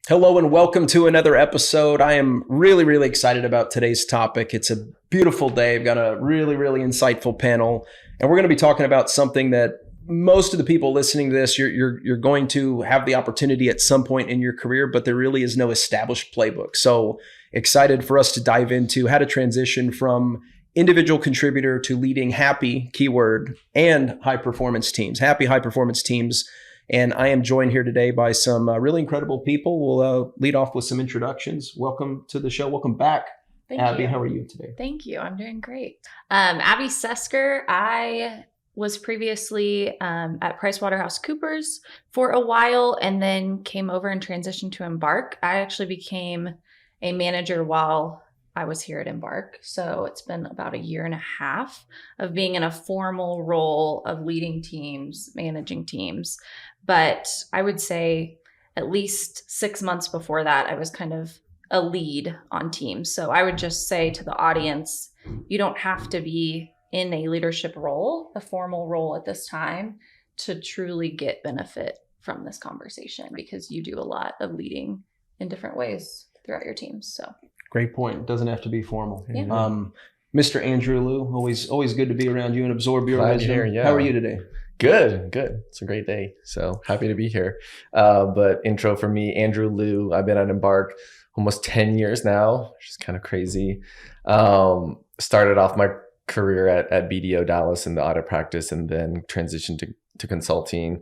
Hello and welcome to another episode. I am really excited about today's topic. It's a beautiful day. I've got a really insightful panel, and we're going to be talking about something that most of the people listening to this, you're going to have the opportunity at some point in your career, but there really is no established playbook. So excited for us to dive into how to transition from individual contributor to leading happy, keyword, and high performance teams, happy high performance teams. And I am joined here today by some really incredible people. We'll lead off with some introductions. Welcome to the show. Welcome back. Thank Abby, you. how are you today? Thank you. I'm doing great. Abby Sesker. I was previously at PricewaterhouseCoopers for a while and then came over and transitioned to Embark. I actually became a manager while I was here at Embark. So it's been about a year and a half of being in a formal role of leading teams, managing teams. But I would say at least 6 months before that, I was kind of a lead on teams. So I would just say to the audience, you don't have to be in a leadership role, a formal role at this time, to truly get benefit from this conversation, because you do a lot of leading in different ways throughout your teams. So great point. It doesn't have to be formal. Yeah. Mr. Andrew Liu, always good to be around you and absorb your Glad wisdom. you're here, yeah. How are you today? Good. It's a great day. So happy to be here. But intro for me, Andrew Liu. I've been at Embark almost 10 years now, which is kind of crazy. Started off my career at BDO Dallas in the audit practice and then transitioned to consulting.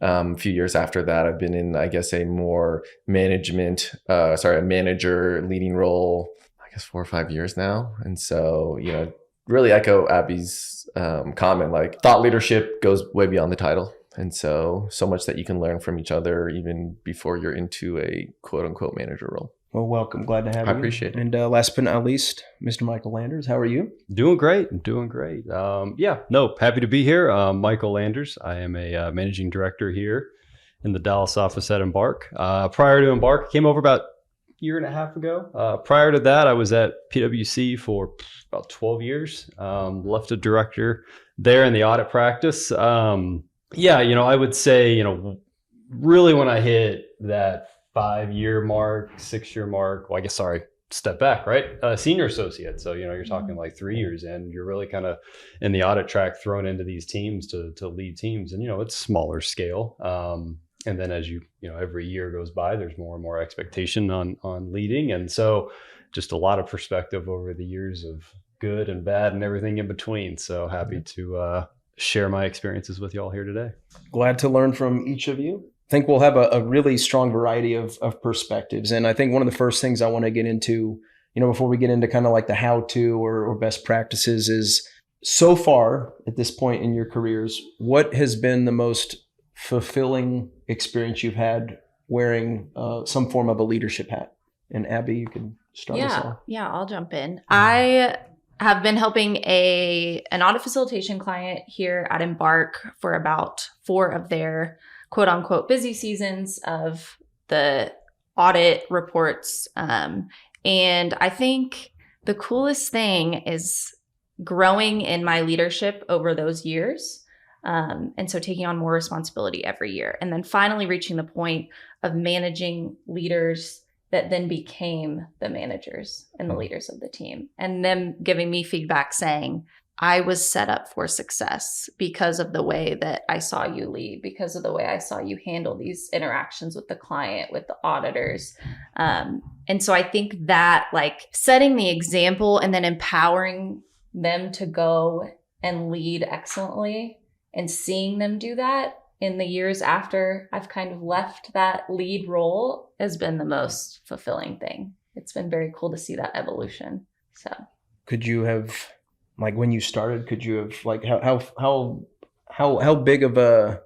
A few years after that, I've been in, I guess, a more a manager leading role, I guess 4 or 5 years now. And so, really echo Abby's comment, like thought leadership goes way beyond the title. And so much that you can learn from each other even before you're into a quote unquote manager role. Well, welcome. Glad to have you. I appreciate it. And last but not least, Mr. Michael Landers, how are you? Doing great. Happy to be here. Michael Landers. I am a managing director here in the Dallas office at Embark. Prior to Embark, I came over about a year and a half ago. Prior to that, I was at PwC for about 12 years. Left a director there in the audit practice. I would say, really when I hit that 5-year mark, 6-year mark, step back, right? Senior associate. So, you're talking like 3 years in, you're really kind of in the audit track thrown into these teams to lead teams. And, it's smaller scale. And then as every year goes by, there's more and more expectation on leading. And so just a lot of perspective over the years of good and bad and everything in between. So happy to share my experiences with y'all here today. Glad to learn from each of you. I think we'll have a really strong variety of perspectives. And I think one of the first things I want to get into, before we get into kind of like the how-to or best practices is, so far at this point in your careers, what has been the most fulfilling experience you've had wearing some form of a leadership hat? And Abby, you can start us off. Yeah, I'll jump in. I have been helping an audit facilitation client here at Embark for about 4 of their quote unquote busy seasons of the audit reports. And I think the coolest thing is growing in my leadership over those years. And so taking on more responsibility every year, and then finally reaching the point of managing leaders that then became the managers and the leaders of the team, and them giving me feedback saying, I was set up for success because of the way that I saw you lead, because of the way I saw you handle these interactions with the client, with the auditors. And so I think that like setting the example and then empowering them to go and lead excellently and seeing them do that in the years after I've kind of left that lead role has been the most fulfilling thing. It's been very cool to see that evolution. So could you have, like when you started, could you have like how big of a,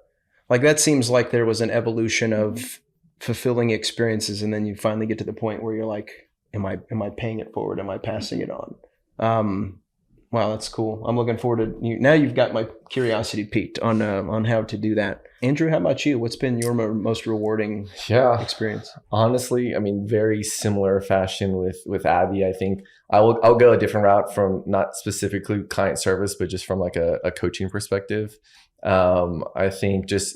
like that seems like there was an evolution of fulfilling experiences, and then you finally get to the point where you're like, am I paying it forward? Am I passing it on? Wow, that's cool. I'm looking forward to you. Now you've got my curiosity piqued on how to do that. Andrew, how about you? What's been your most rewarding experience? Honestly, I mean, very similar fashion with Abby. I think I'll go a different route from not specifically client service, but just from like a coaching perspective. I think just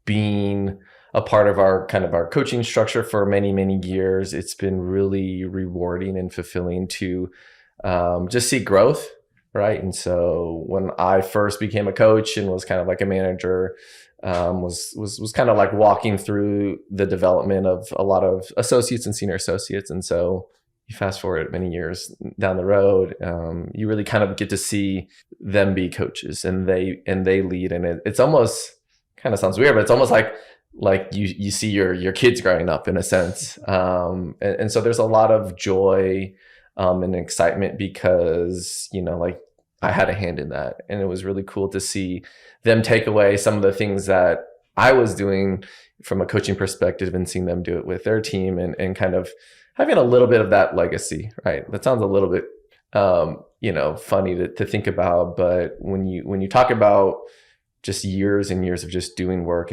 being a part of our kind of our coaching structure for many, many years. It's been really rewarding and fulfilling to just see growth, right? And so when I first became a coach and was kind of like a manager, was kind of like walking through the development of a lot of associates and senior associates. And so you fast forward many years down the road, you really kind of get to see them be coaches, and they lead, and it's almost, kind of sounds weird, but it's almost like you see your kids growing up in a sense. And so there's a lot of joy and excitement because, like I had a hand in that, and it was really cool to see them take away some of the things that I was doing from a coaching perspective and seeing them do it with their team, and kind of having a little bit of that legacy, right? That sounds a little bit, funny to think about, but when you talk about just years and years of just doing work,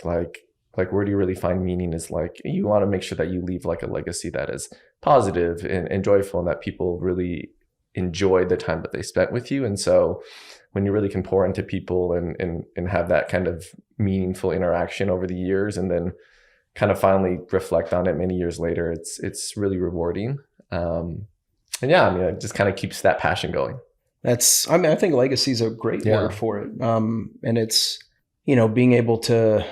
like where do you really find meaning, is like you want to make sure that you leave like a legacy that is positive and joyful, and that people really enjoy the time that they spent with you. And so when you really can pour into people and have that kind of meaningful interaction over the years, and then kind of finally reflect on it many years later, it's really rewarding. And yeah, it just kind of keeps that passion going. I think legacy is a great word for it. And it's, being able to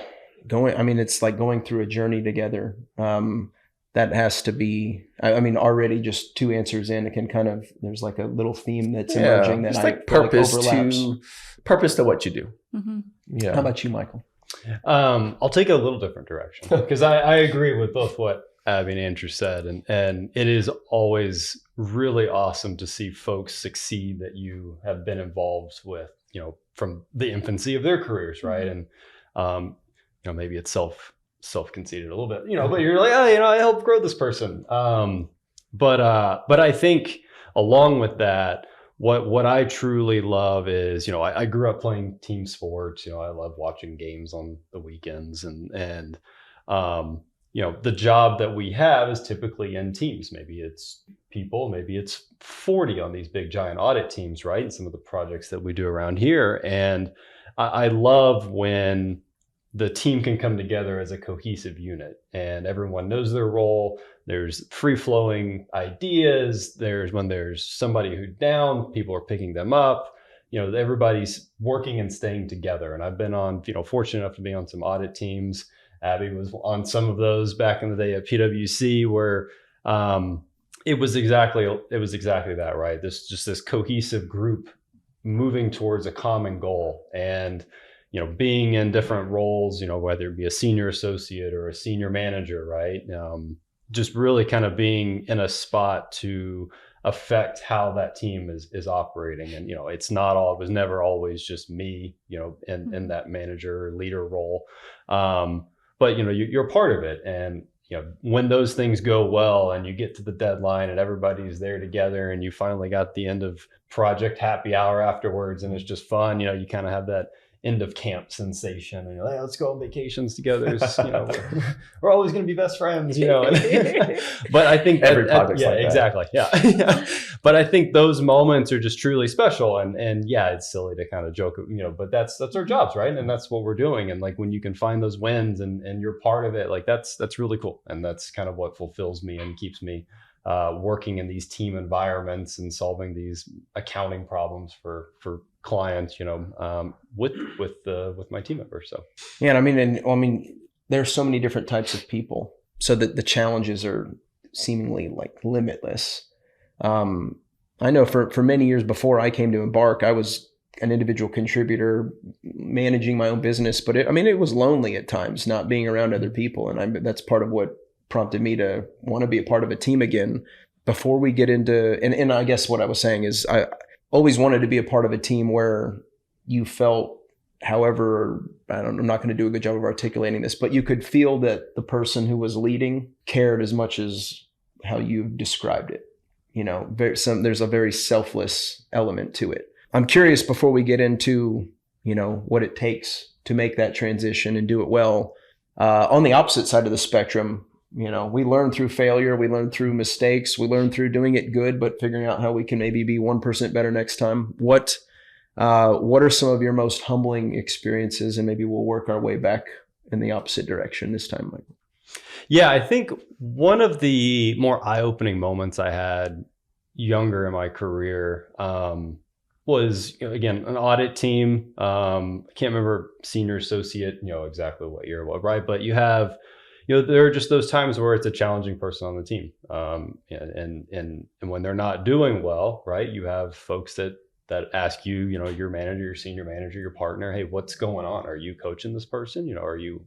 it's like going through a journey together. That has to be, already just 2 answers in, it can kind of, there's like a little theme that's emerging that purpose overlaps. to what you do. Mm-hmm. Yeah. How about you, Michael? I'll take a little different direction because I agree with both what Abby and Andrew said, and it is always really awesome to see folks succeed that you have been involved with, from the infancy of their careers, right? And maybe it's self-conceited a little bit, but you're like, I helped grow this person. But I think along with that, what I truly love is, I grew up playing team sports. I love watching games on the weekends, and the job that we have is typically in teams. Maybe it's people, maybe it's 40 on these big giant audit teams, right? And some of the projects that we do around here. And I love when the team can come together as a cohesive unit and everyone knows their role. There's free-flowing ideas. When there's somebody who's down, people are picking them up. Everybody's working and staying together. And I've been on, fortunate enough to be on some audit teams. Abby was on some of those back in the day at PwC, where it was exactly that, right? This cohesive group moving towards a common goal, and being in different roles, whether it be a senior associate or a senior manager, right? Just really kind of being in a spot to affect how that team is operating. And, it was never always just me, in that manager or leader role. But, you're part of it. And, when those things go well and you get to the deadline and everybody's there together and you finally got the end of project happy hour afterwards and it's just fun, you kind of have that end of camp sensation, and you're like, let's go on vacations together. We're always going to be best friends, But I think every project's like that. Exactly. Yeah. But I think those moments are just truly special. And yeah, it's silly to kind of joke, but that's our jobs, right? And that's what we're doing. And like when you can find those wins and you're part of it, like that's really cool. And that's kind of what fulfills me and keeps me working in these team environments and solving these accounting problems for clients, with my team members. So yeah, and there's so many different types of people, so that the challenges are seemingly like limitless. I know for many years before I came to Embark, I was an individual contributor managing my own business, but it was lonely at times not being around other people, and that's part of what prompted me to want to be a part of a team again. Before we get into, and I guess what I was saying is I always wanted to be a part of a team where you felt, however, I'm not going to do a good job of articulating this, but you could feel that the person who was leading cared as much as how you described it. There's a very selfless element to it. I'm curious, before we get into, what it takes to make that transition and do it well, on the opposite side of the spectrum, we learn through failure, we learn through mistakes, we learn through doing it good, but figuring out how we can maybe be 1% better next time. What are some of your most humbling experiences? And maybe we'll work our way back in the opposite direction this time, Michael? Yeah, I think one of the more eye-opening moments I had younger in my career was, again, an audit team. I can't remember senior associate, exactly what year it was, right? But you have, there are just those times where it's a challenging person on the team. And when they're not doing well, right, you have folks that ask you, your manager, your senior manager, your partner, hey, what's going on? Are you coaching this person? Are you?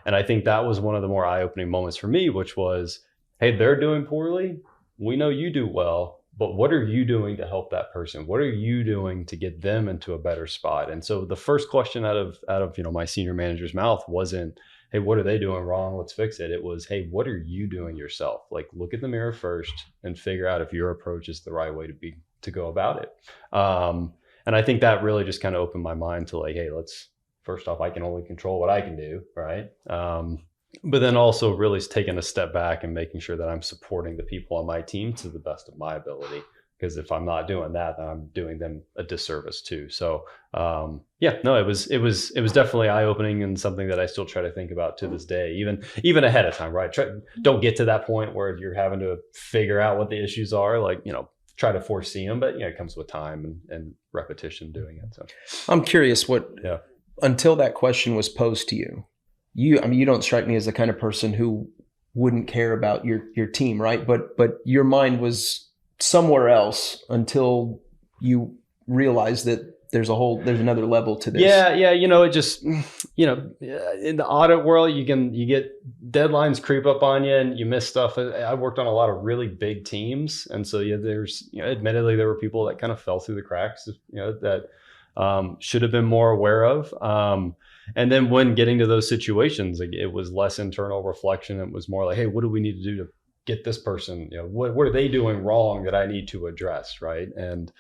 And I think that was one of the more eye-opening moments for me, which was, hey, they're doing poorly. We know you do well, but what are you doing to help that person? What are you doing to get them into a better spot? And so the first question out of my senior manager's mouth wasn't, hey, what are they doing wrong? Let's fix it. It was, hey, what are you doing yourself? Like, look in the mirror first and figure out if your approach is the right way to go about it. And I think that really just kind of opened my mind to like, hey, first off, I can only control what I can do, right? But then also really taking a step back and making sure that I'm supporting the people on my team to the best of my ability. Because if I'm not doing that, then I'm doing them a disservice too. So it was definitely eye-opening and something that I still try to think about to this day, even ahead of time, right? Don't get to that point where you're having to figure out what the issues are, like, try to foresee them, but it comes with time and repetition doing it. So I'm curious until that question was posed to you, you don't strike me as the kind of person who wouldn't care about your team, right? But your mind was somewhere else until you realized that there's another level to this. Yeah. It just, in the audit world, you get deadlines creep up on you and you miss stuff. I worked on a lot of really big teams. And so, there's, admittedly, there were people that kind of fell through the cracks, that should have been more aware of. And then when getting to those situations, like, it was less internal reflection. It was more like, hey, what do we need to do to get this person, what are they doing wrong that I need to address, right? And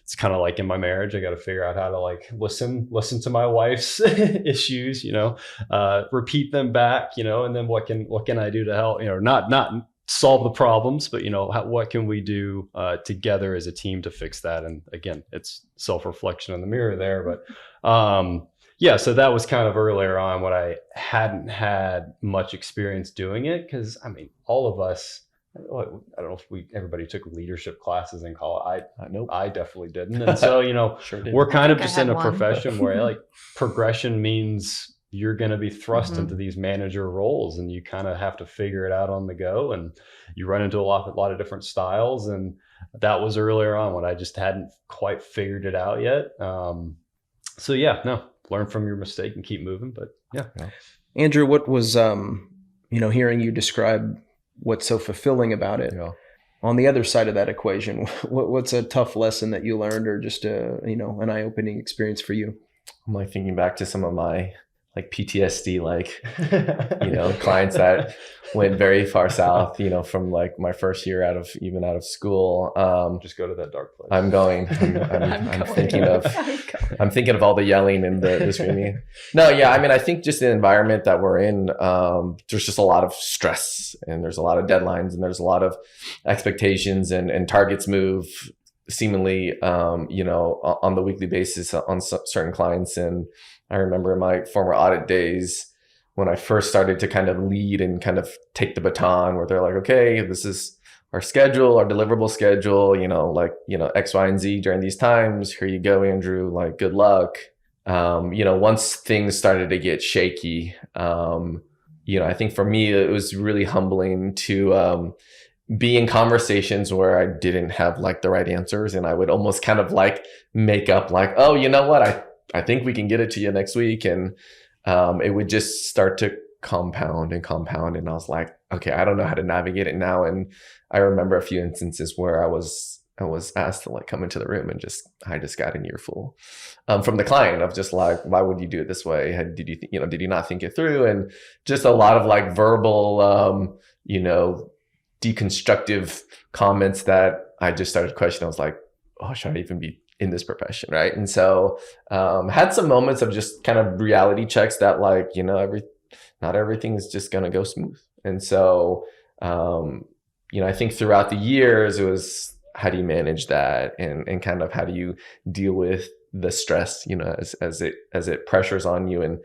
it's kind of like in my marriage, I got to figure out how to like listen to my wife's issues, repeat them back, and then what can I do to help, not solve the problems, but what can we do together as a team to fix that? And again, it's self-reflection in the mirror there, but so that was kind of earlier on when I hadn't had much experience doing it. Because all of us, I don't know if everybody took leadership classes in college. I definitely didn't. And so, Sure did. we're kind of just in a profession where like progression means you're going to be thrust into these manager roles, and you kind of have to figure it out on the go, and you run into a lot of different styles. And that was earlier on when I just hadn't quite figured it out yet. Learn from your mistake and keep moving. But Andrew, what was, hearing you describe what's so fulfilling about it? Yeah. On the other side of that equation, what's a tough lesson that you learned, or just an eye-opening experience for you? I'm like thinking back to some of my like PTSD, like, clients that went very far south, from like my first year out of school. Just go to that dark place. I'm thinking of all the yelling and the screaming. No, yeah. I think just the environment that we're in, there's just a lot of stress, and there's a lot of deadlines, and there's a lot of expectations, and targets move seemingly, on the weekly basis on certain clients. And I remember in my former audit days when I first started to kind of lead and kind of take the baton, where they're like, okay, this is our schedule, our deliverable schedule, X, Y, and Z during these times. Here you go, Andrew, like, good luck. Once things started to get shaky, I think for me, it was really humbling to be in conversations where I didn't have like the right answers. And I would almost kind of like make up like, oh, you know what? I think we can get it to you next week. And it would just start to compound. And I was like, okay, I don't know how to navigate it now. And I remember a few instances where I was asked to like come into the room, and I just got an earful from the client of just like, why would you do it this way? Did you not think it through? And just a lot of like verbal, deconstructive comments that I just started questioning. I was like, oh, should I even be in this profession, right? And so had some moments of just kind of reality checks that like, not everything is just going to go smooth. And so, I think throughout the years, it was, how do you manage that? And kind of how do you deal with, the stress, as it pressures on you. And,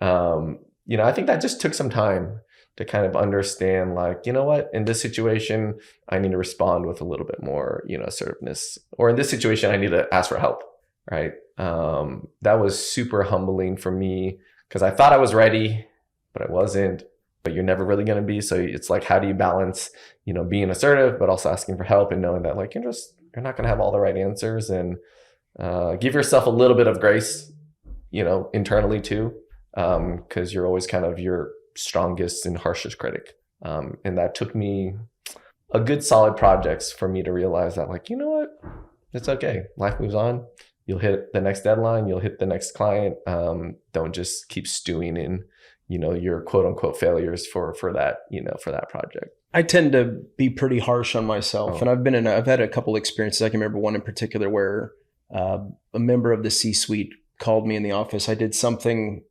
I think that just took some time to kind of understand, like, you know what, in this situation, I need to respond with a little bit more, assertiveness, or in this situation, I need to ask for help. Right. That was super humbling for me because I thought I was ready, but I wasn't. But you're never really going to be. So it's like, how do you balance, being assertive, but also asking for help and knowing that, like, you're not going to have all the right answers, and give yourself a little bit of grace, internally too, because you're always kind of your strongest and harshest critic. And that took me a good solid projects for me to realize that, like, you know what, it's okay. Life moves on. You'll hit the next deadline. You'll hit the next client. Don't just keep stewing in, your quote unquote failures for that, for that project. I tend to be pretty harsh on myself. And I've had a couple experiences. I can remember one in particular where a member of the C-suite called me in the office. I did something,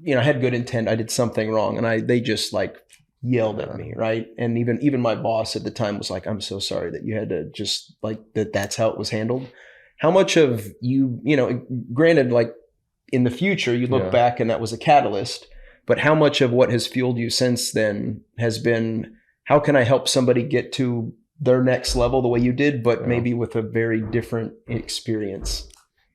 I had good intent. I did something wrong, and they just like yelled at me. Right. And even my boss at the time was like, I'm so sorry that you had to just like that's how it was handled. How much of you, granted, like in the future, you look back and that was a catalyst, but how much of what has fueled you since then has been, how can I help somebody get to their next level the way you did, but maybe with a very different experience?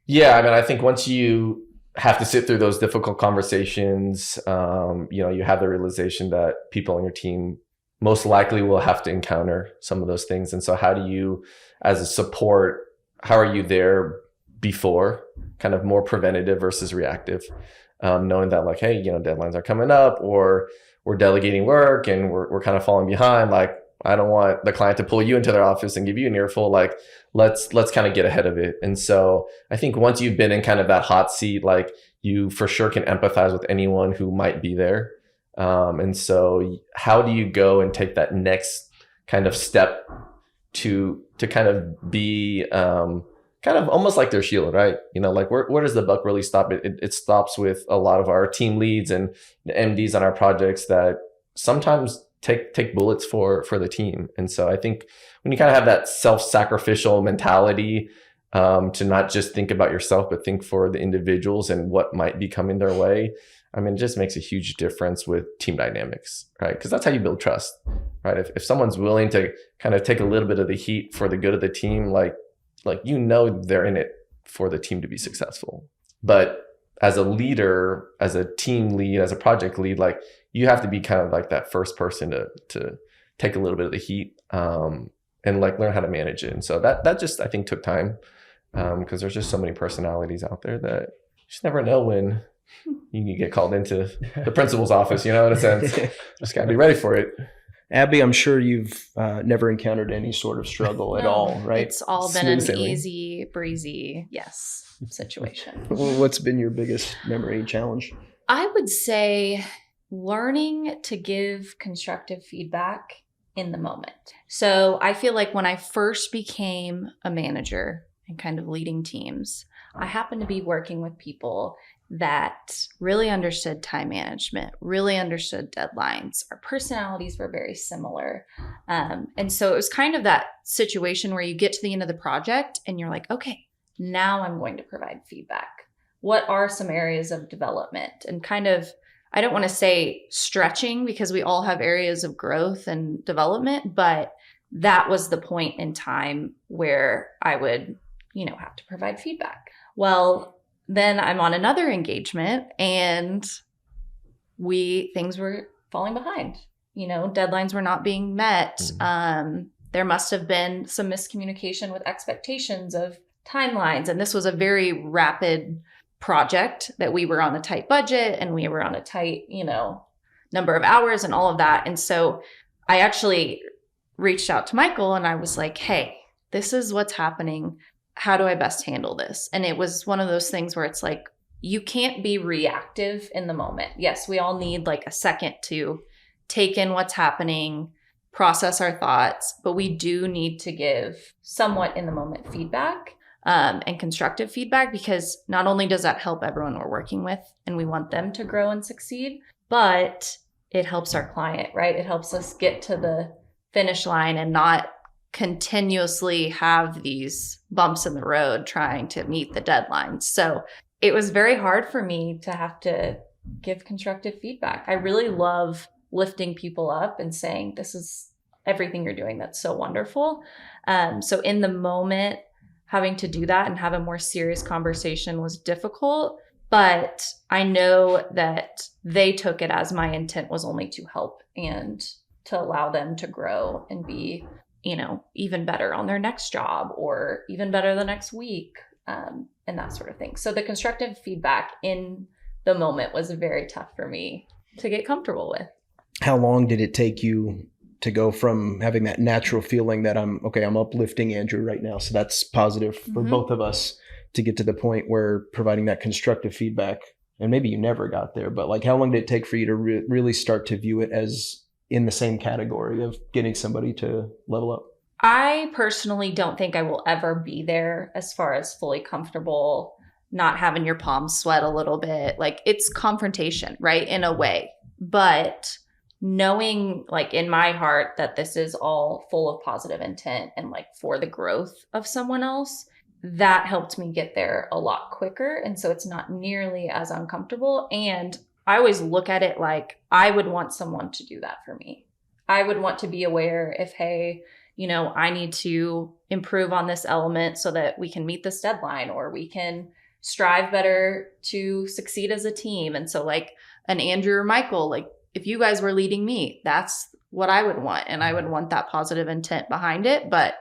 Yeah. I mean, I think once you have to sit through those difficult conversations, you have the realization that people on your team most likely will have to encounter some of those things. And so how do you, as a support, how are you there before, kind of more preventative versus reactive, knowing that, like, hey, deadlines are coming up, or we're delegating work and we're kind of falling behind. Like, I don't want the client to pull you into their office and give you an earful. Like, let's kind of get ahead of it. And so I think once you've been in kind of that hot seat, like, you for sure can empathize with anyone who might be there. And so how do you go and take that next kind of step to kind of be kind of almost like their shield, right? Like, where does the buck really stop? It stops with a lot of our team leads and the MDs on our projects that sometimes take bullets for the team. And so I think when you kind of have that self-sacrificial mentality, to not just think about yourself, but think for the individuals and what might be coming their way, I mean, it just makes a huge difference with team dynamics, right? Because that's how you build trust, right? If someone's willing to kind of take a little bit of the heat for the good of the team, like they're in it for the team to be successful. But as a leader, as a team lead, as a project lead, like, you have to be kind of like that first person to take a little bit of the heat, and like learn how to manage it. And so that just, I think, took time, because there's just so many personalities out there that you just never know when you can get called into the principal's office, in a sense. Just gotta be ready for it. Abby, I'm sure you've never encountered any sort of struggle at all, right? It's all been an easy breezy, situation. What's been your biggest memory challenge? I would say learning to give constructive feedback in the moment. So I feel like when I first became a manager and kind of leading teams, I happened to be working with people that really understood time management, really understood deadlines. Our personalities were very similar. And so it was kind of that situation where you get to the end of the project and you're like, okay, now I'm going to provide feedback. What are some areas of development? And kind of, I don't want to say stretching, because we all have areas of growth and development, but that was the point in time where I would, have to provide feedback. Well, then I'm on another engagement and things were falling behind. Deadlines were not being met. There must have been some miscommunication with expectations of timelines. And this was a very rapid project that we were on a tight budget and we were on a tight, number of hours and all of that. And so I actually reached out to Michael and I was like, hey, this is what's happening. How do I best handle this? And it was one of those things where it's like, you can't be reactive in the moment. Yes, we all need like a second to take in what's happening, process our thoughts, but we do need to give somewhat in the moment feedback, and constructive feedback, because not only does that help everyone we're working with and we want them to grow and succeed, but it helps our client, right? It helps us get to the finish line and not continuously have these bumps in the road trying to meet the deadlines. So it was very hard for me to have to give constructive feedback. I really love lifting people up and saying, this is everything you're doing that's so wonderful. So in the moment, having to do that and have a more serious conversation was difficult, but I know that they took it as my intent was only to help and to allow them to grow and be, even better on their next job or even better the next week, and that sort of thing. So the constructive feedback in the moment was very tough for me to get comfortable with. How long did it take you to go from having that natural feeling that I'm uplifting Andrew right now, so that's positive for both of us, to get to the point where providing that constructive feedback, and maybe you never got there, but like how long did it take for you to really start to view it as in the same category of getting somebody to level up? I personally don't think I will ever be there as far as fully comfortable, not having your palms sweat a little bit. Like, it's confrontation, right? In a way, but knowing like in my heart that this is all full of positive intent and like for the growth of someone else, that helped me get there a lot quicker. And so it's not nearly as uncomfortable. And I always look at it like I would want someone to do that for me. I would want to be aware if, hey, I need to improve on this element so that we can meet this deadline, or we can strive better to succeed as a team. And so like an Andrew or Michael, like if you guys were leading me, that's what I would want. And I would want that positive intent behind it, but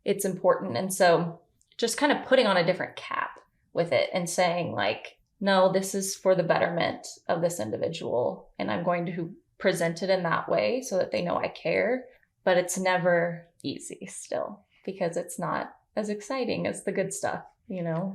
it's important. And so just kind of putting on a different cap with it and saying like, no, this is for the betterment of this individual. And I'm going to present it in that way so that they know I care. But it's never easy still, because it's not as exciting as the good stuff,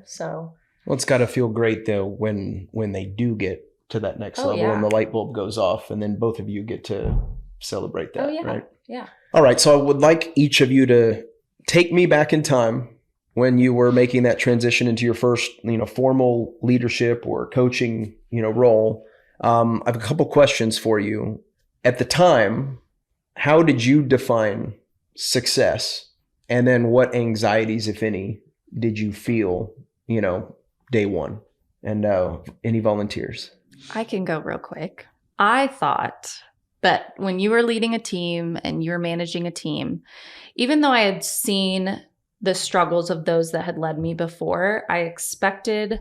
so. Well, it's got to feel great though when they do get to that next level and the light bulb goes off, and then both of you get to celebrate that, right? Yeah. All right. So I would like each of you to take me back in time when you were making that transition into your first, formal leadership or coaching, role. I have a couple questions for you. At the time, how did you define success? And then what anxieties, if any, did you feel, day one? And any volunteers? I can go real quick. I thought that when you were leading a team and you're managing a team, even though I had seen the struggles of those that had led me before, I expected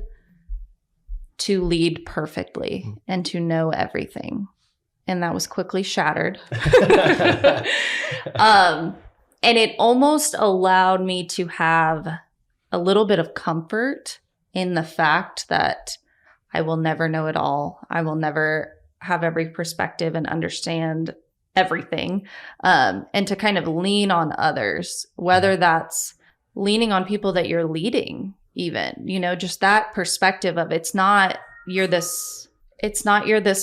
to lead perfectly and to know everything. And that was quickly shattered. And it almost allowed me to have a little bit of comfort in the fact that I will never know it all. I will never have every perspective and understand everything. And to kind of lean on others, whether that's leaning on people that you're leading, even, just that perspective of it's not you're this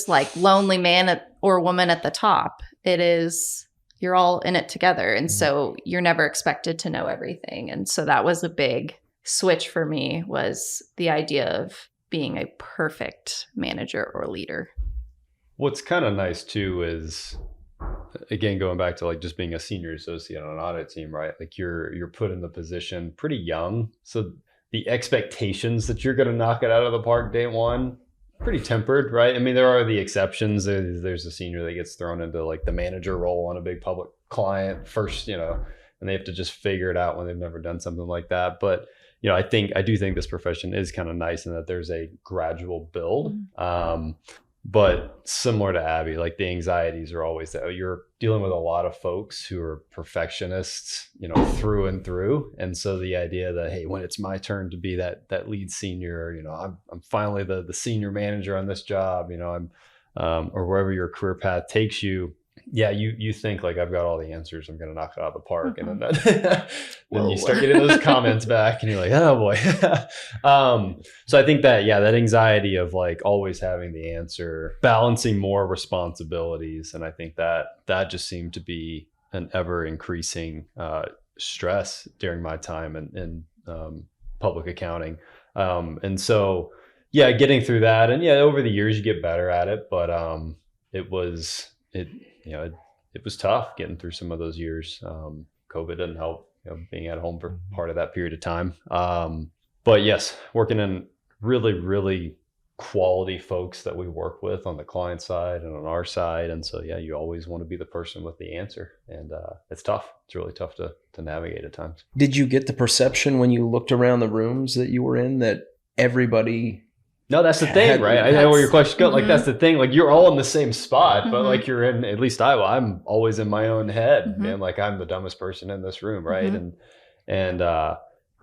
like lonely man or woman at the top. It is you're all in it together. And so you're never expected to know everything. And so that was a big switch for me, was the idea of being a perfect manager or leader. What's kind of nice too is, again, going back to like just being a senior associate on an audit team, right? Like you're put in the position pretty young. So the expectations that you're going to knock it out of the park day one, pretty tempered, right? I mean, there are the exceptions. There's a senior that gets thrown into like the manager role on a big public client first, and they have to just figure it out when they've never done something like that. But, I do think this profession is kind of nice in that there's a gradual build. But similar to Abby, like the anxieties are always there. You're dealing with a lot of folks who are perfectionists, through and through. And so the idea that, hey, when it's my turn to be that lead senior, I'm finally the senior manager on this job, I'm or wherever your career path takes you. Yeah, you think like, I've got all the answers, I'm going to knock it out of the park. And then you start getting those comments back and you're like, oh boy. So I think that, that anxiety of like always having the answer, balancing more responsibilities. And I think that just seemed to be an ever increasing stress during my time in public accounting. And so, getting through that, and over the years you get better at it, but it was tough getting through some of those years. COVID didn't help, being at home for part of that period of time. But yes, working in really, really quality folks that we work with on the client side and on our side. And so, yeah, you always want to be the person with the answer. And it's tough. It's really tough to navigate at times. Did you get the perception when you looked around the rooms that you were in that everybody... No, that's the thing, right? I know where your question goes. Like, that's the thing. Like, you're all in the same spot, but like you're in, at least I'm always in my own head, man. Like, I'm the dumbest person in this room, right? And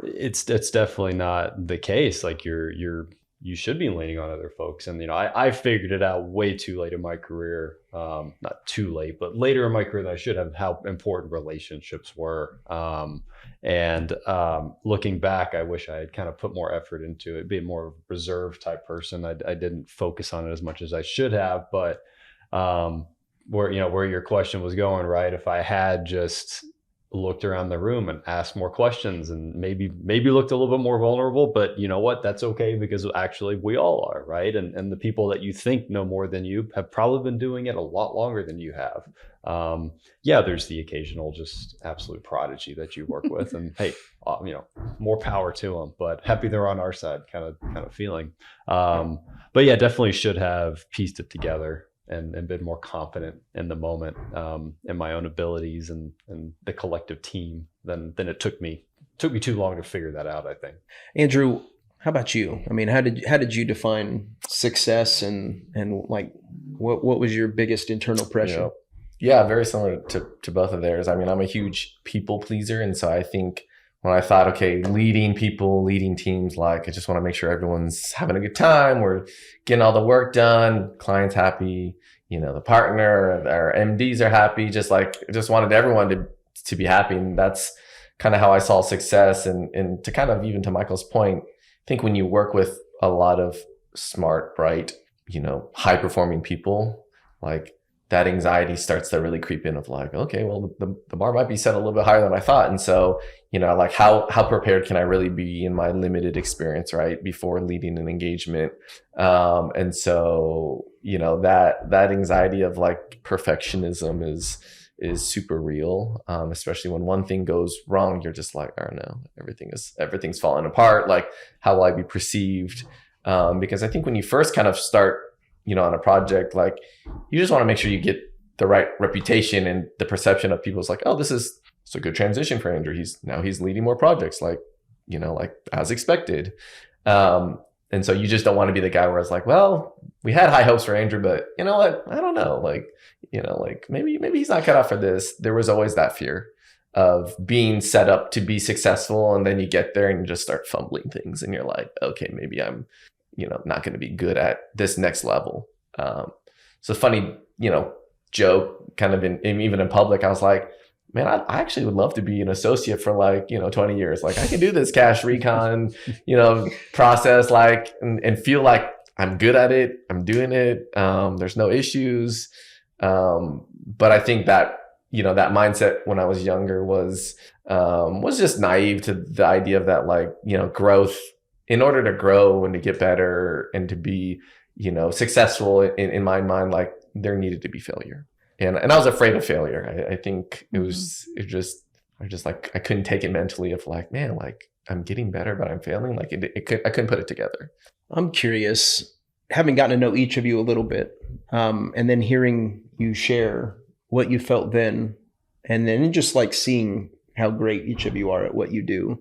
it's definitely not the case. Like, you should be leaning on other folks. And, I figured it out way too late in my career. Not too late, but later in my career than I should have, how important relationships were. Looking back, I wish I had kind of put more effort into it, being more of a reserved type person. I didn't focus on it as much as I should have, but where your question was going, right? If I had just looked around the room and asked more questions and maybe looked a little bit more vulnerable, but you know what, that's okay, because actually we all are, right? And the people that you think know more than you have probably been doing it a lot longer than you have. There's the occasional just absolute prodigy that you work with, and hey, more power to them, but happy they're on our side kind of feeling. But yeah, definitely should have pieced it together and been more confident in the moment, in my own abilities and the collective team than it took me too long to figure that out, I think. Andrew, how about you? I mean, how did you define success and like what was your biggest internal pressure? Yeah, very similar to both of theirs. I mean, I'm a huge people pleaser. And so I think when I thought, okay, leading people, leading teams, like I just want to make sure everyone's having a good time. We're getting all the work done, clients happy, the partner, our MDs are happy. I just wanted everyone to be happy. And that's kind of how I saw success. And to kind of, even to Michael's point, I think when you work with a lot of smart, bright, high performing people, like that anxiety starts to really creep in of like, okay, well, the bar might be set a little bit higher than I thought. And so, like how prepared can I really be in my limited experience, right, before leading an engagement? And so, that anxiety of like perfectionism is super real, especially when one thing goes wrong. You're just like, oh no, everything's falling apart. Like, how will I be perceived? Because I think when you first kind of start, on a project, like you just want to make sure you get the right reputation and the perception of people is like, oh, it's a good transition for Andrew. He's leading more projects, like as expected. And so you just don't want to be the guy where it's like, well, we had high hopes for Andrew, but you know what? I don't know. Maybe he's not cut out for this. There was always that fear of being set up to be successful. And then you get there and you just start fumbling things and you're like, okay, maybe I'm not going to be good at this next level. So funny, joke kind of even in public, I was like, man, I actually would love to be an associate for 20 years. Like I can do this cash recon, process, and feel like I'm good at it. I'm doing it. There's no issues. But I think that, that mindset when I was younger was just naive to the idea of that, growth. In order to grow and to get better and to be, successful in my mind, like there needed to be failure. And I was afraid of failure. I think I couldn't take it mentally of like, man, like I'm getting better, but I'm failing. Like I couldn't put it together. I'm curious, having gotten to know each of you a little bit, and then hearing you share what you felt then, and then just like seeing how great each of you are at what you do.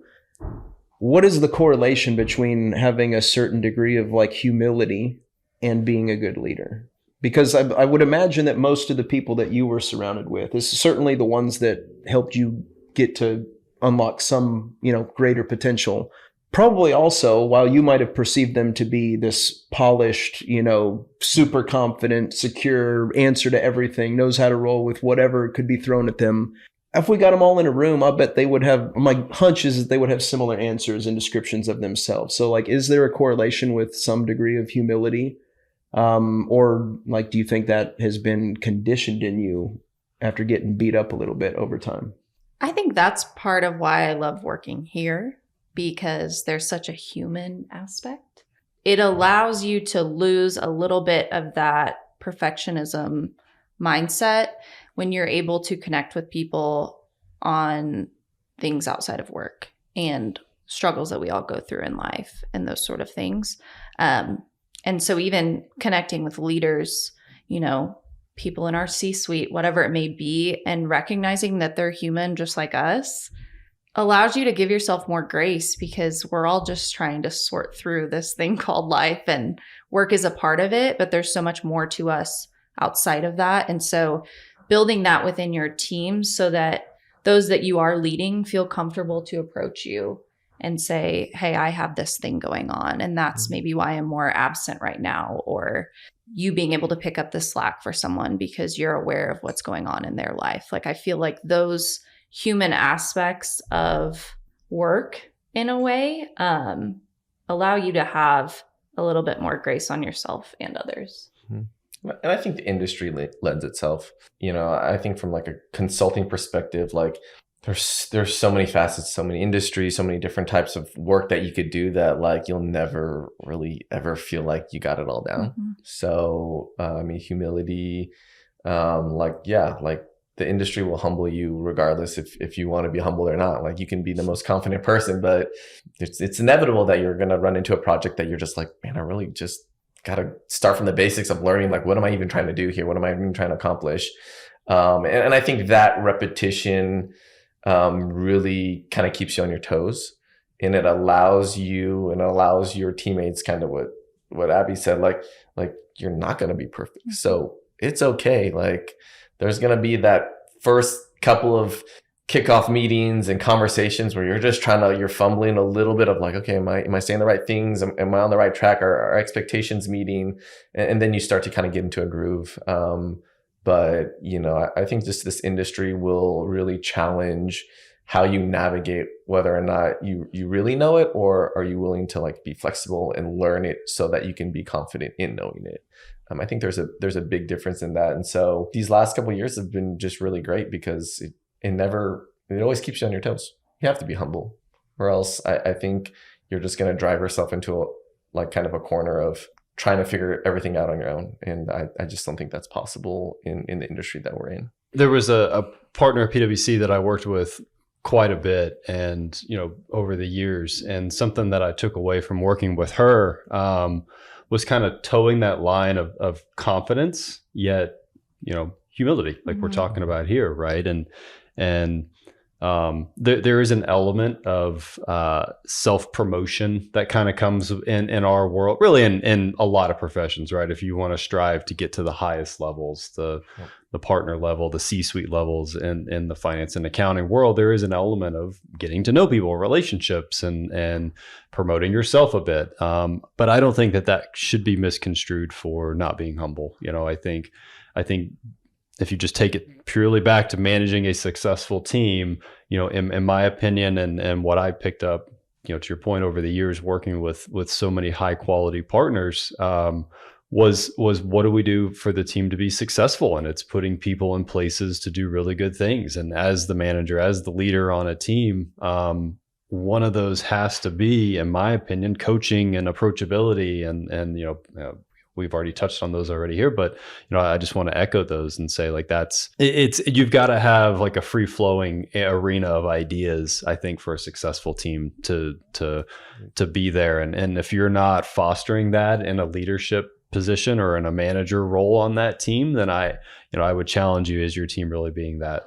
What is the correlation between having a certain degree of like humility and being a good leader? Because I would imagine that most of the people that you were surrounded with is certainly the ones that helped you get to unlock some, greater potential. Probably also, while you might have perceived them to be this polished, super confident, secure answer to everything, knows how to roll with whatever could be thrown at them. If we got them all in a room, I bet they would have, my hunch is that they would have similar answers and descriptions of themselves. So like, is there a correlation with some degree of humility? Or like, do you think that has been conditioned in you after getting beat up a little bit over time? I think that's part of why I love working here, because there's such a human aspect. It allows you to lose a little bit of that perfectionism mindset when you're able to connect with people on things outside of work and struggles that we all go through in life and those sort of things. And so even connecting with leaders, people in our C-suite, whatever it may be, and recognizing that they're human just like us allows you to give yourself more grace, because we're all just trying to sort through this thing called life, and work is a part of it, but there's so much more to us outside of that. And so building that within your team so that those that you are leading feel comfortable to approach you and say, hey, I have this thing going on, and that's maybe why I'm more absent right now, or you being able to pick up the slack for someone because you're aware of what's going on in their life. Like, I feel like those human aspects of work in a way allow you to have a little bit more grace on yourself and others. And I think the industry lends itself. I think from like a consulting perspective, like there's so many facets, so many industries, so many different types of work that you could do that like you'll never really ever feel like you got it all down. So humility, the industry will humble you regardless if you want to be humbled or not. Like, you can be the most confident person, but it's inevitable that you're going to run into a project that you're just like, man, I really just got to start from the basics of learning, like, what am I even trying to do here? What am I even trying to accomplish? And I think that repetition really kind of keeps you on your toes, and it allows you and allows your teammates, kind of what Abby said, like you're not going to be perfect. So it's okay. Like, there's going to be that first couple of kickoff meetings and conversations where you're just you're fumbling a little bit of like, okay, am I saying the right things? Am I on the right track? Are expectations meeting? And then you start to kind of get into a groove. But I think just this industry will really challenge how you navigate whether or not you really know it, or are you willing to like be flexible and learn it so that you can be confident in knowing it. I think there's a big difference in that. And so these last couple of years have been just really great, because it always keeps you on your toes. You have to be humble, or else I think you're just going to drive yourself into kind of a corner of trying to figure everything out on your own. And I just don't think that's possible in the industry that we're in. There was a partner at PwC that I worked with quite a bit, and over the years, and something that I took away from working with her was kind of towing that line of confidence, yet humility, like we're talking about here, right? And there is an element of self-promotion that kind of comes in our world, really in a lot of professions, right? If you want to strive to get to the highest levels, the partner level, the C-suite levels in the finance and accounting world, there is an element of getting to know people, relationships, and promoting yourself a bit. But I don't think that should be misconstrued for not being humble. I think if you just take it purely back to managing a successful team, in my opinion, and what I picked up, to your point, over the years working with so many high quality partners, was what do we do for the team to be successful? And it's putting people in places to do really good things. And as the manager, as the leader on a team, one of those has to be, in my opinion, coaching and approachability, and we've already touched on those already here, but I just want to echo those and say, like, you've got to have like a free flowing arena of ideas, I think, for a successful team to be there. And if you're not fostering that in a leadership position or in a manager role on that team, then I would challenge you as your team really being that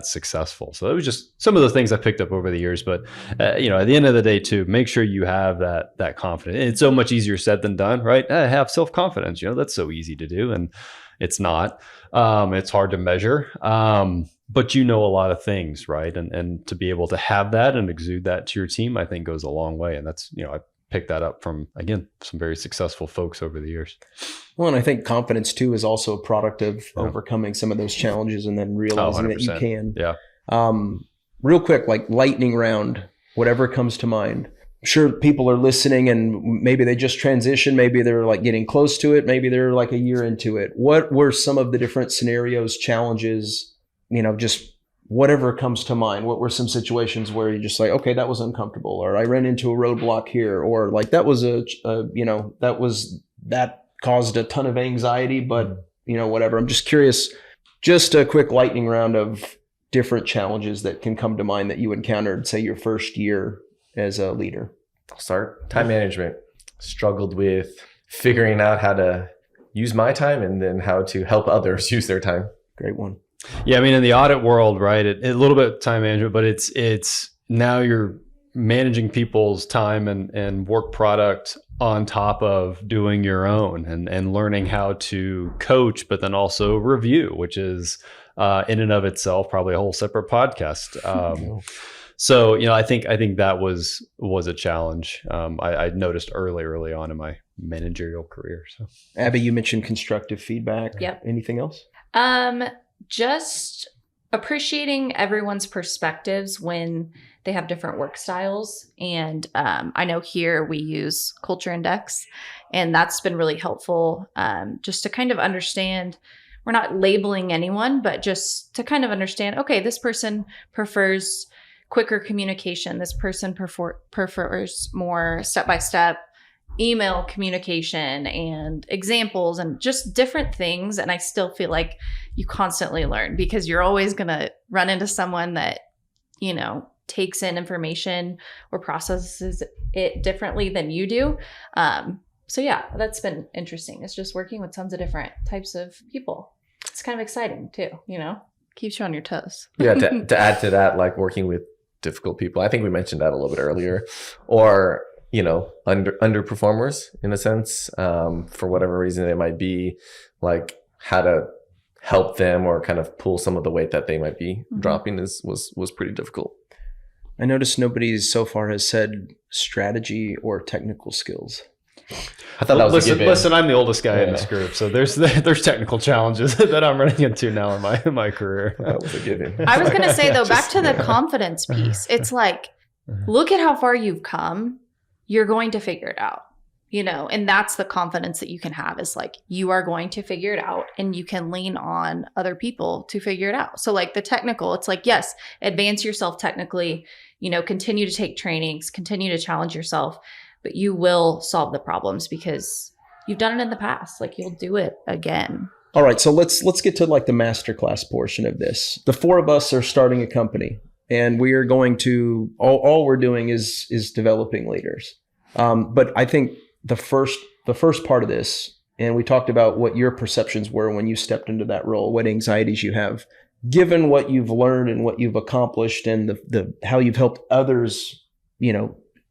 successful. So it was just some of the things I picked up over the years. But at the end of the day, too, make sure you have that confidence. It's so much easier said than done, right? Have self-confidence. That's so easy to do, and it's not. It's hard to measure, but a lot of things, right? And to be able to have that and exude that to your team, I think goes a long way. And that's I picked that up from, again, some very successful folks over the years. Well, and I think confidence too is also a product of overcoming some of those challenges and then realizing that you can. Yeah. Real quick, like lightning round, whatever comes to mind. I'm sure people are listening and maybe they just transitioned. Maybe they're like getting close to it. Maybe they're like a year into it. What were some of the different scenarios, challenges, just whatever comes to mind? What were some situations where you're just like, okay, that was uncomfortable, or I ran into a roadblock here, or like that was that caused a ton of anxiety, but whatever. I'm just curious, just a quick lightning round of different challenges that can come to mind that you encountered, say, your first year as a leader? I'll start. Time management. Struggled with figuring out how to use my time and then how to help others use their time. Great one. Yeah, I mean, in the audit world, right, a little bit of time management, but it's now you're managing people's time and work product on top of doing your own and learning how to coach, but then also review, which is in and of itself probably a whole separate podcast. So, I think that was a challenge. I noticed early on in my managerial career. So, Abby, you mentioned constructive feedback. Yep. Anything else? Just appreciating everyone's perspectives when they have different work styles. And I know here we use Culture Index, and that's been really helpful just to kind of understand. We're not labeling anyone, but just to kind of understand, okay, this person prefers quicker communication. This person prefers more step-by-step email communication and examples and just different things. And I still feel like you constantly learn because you're always going to run into someone that, takes in information or processes it differently than you do. So yeah, that's been interesting. It's just working with tons of different types of people. It's kind of exciting too, keeps you on your toes. Yeah. To add to that, like working with difficult people. I think we mentioned that a little bit earlier, or, underperformers in a sense, for whatever reason it might be, like how to help them or kind of pull some of the weight that they might be dropping was pretty difficult. I noticed nobody so far has said strategy or technical skills. I thought that was a given. Listen, I'm the oldest guy in this group, so there's technical challenges that I'm running into now in my career. That was a given. I was going to say though, back to the confidence piece. It's like, look at how far you've come. You're going to figure it out, and that's the confidence that you can have is like, you are going to figure it out and you can lean on other people to figure it out. So like the technical, it's like, yes, advance yourself technically, continue to take trainings, continue to challenge yourself, but you will solve the problems because you've done it in the past. Like you'll do it again. All right. So let's get to like the masterclass portion of this. The four of us are starting a company. And we are going to, all we're doing is developing leaders. But I think the first part of this, and we talked about what your perceptions were when you stepped into that role, what anxieties you have, given what you've learned and what you've accomplished and the how you've helped others,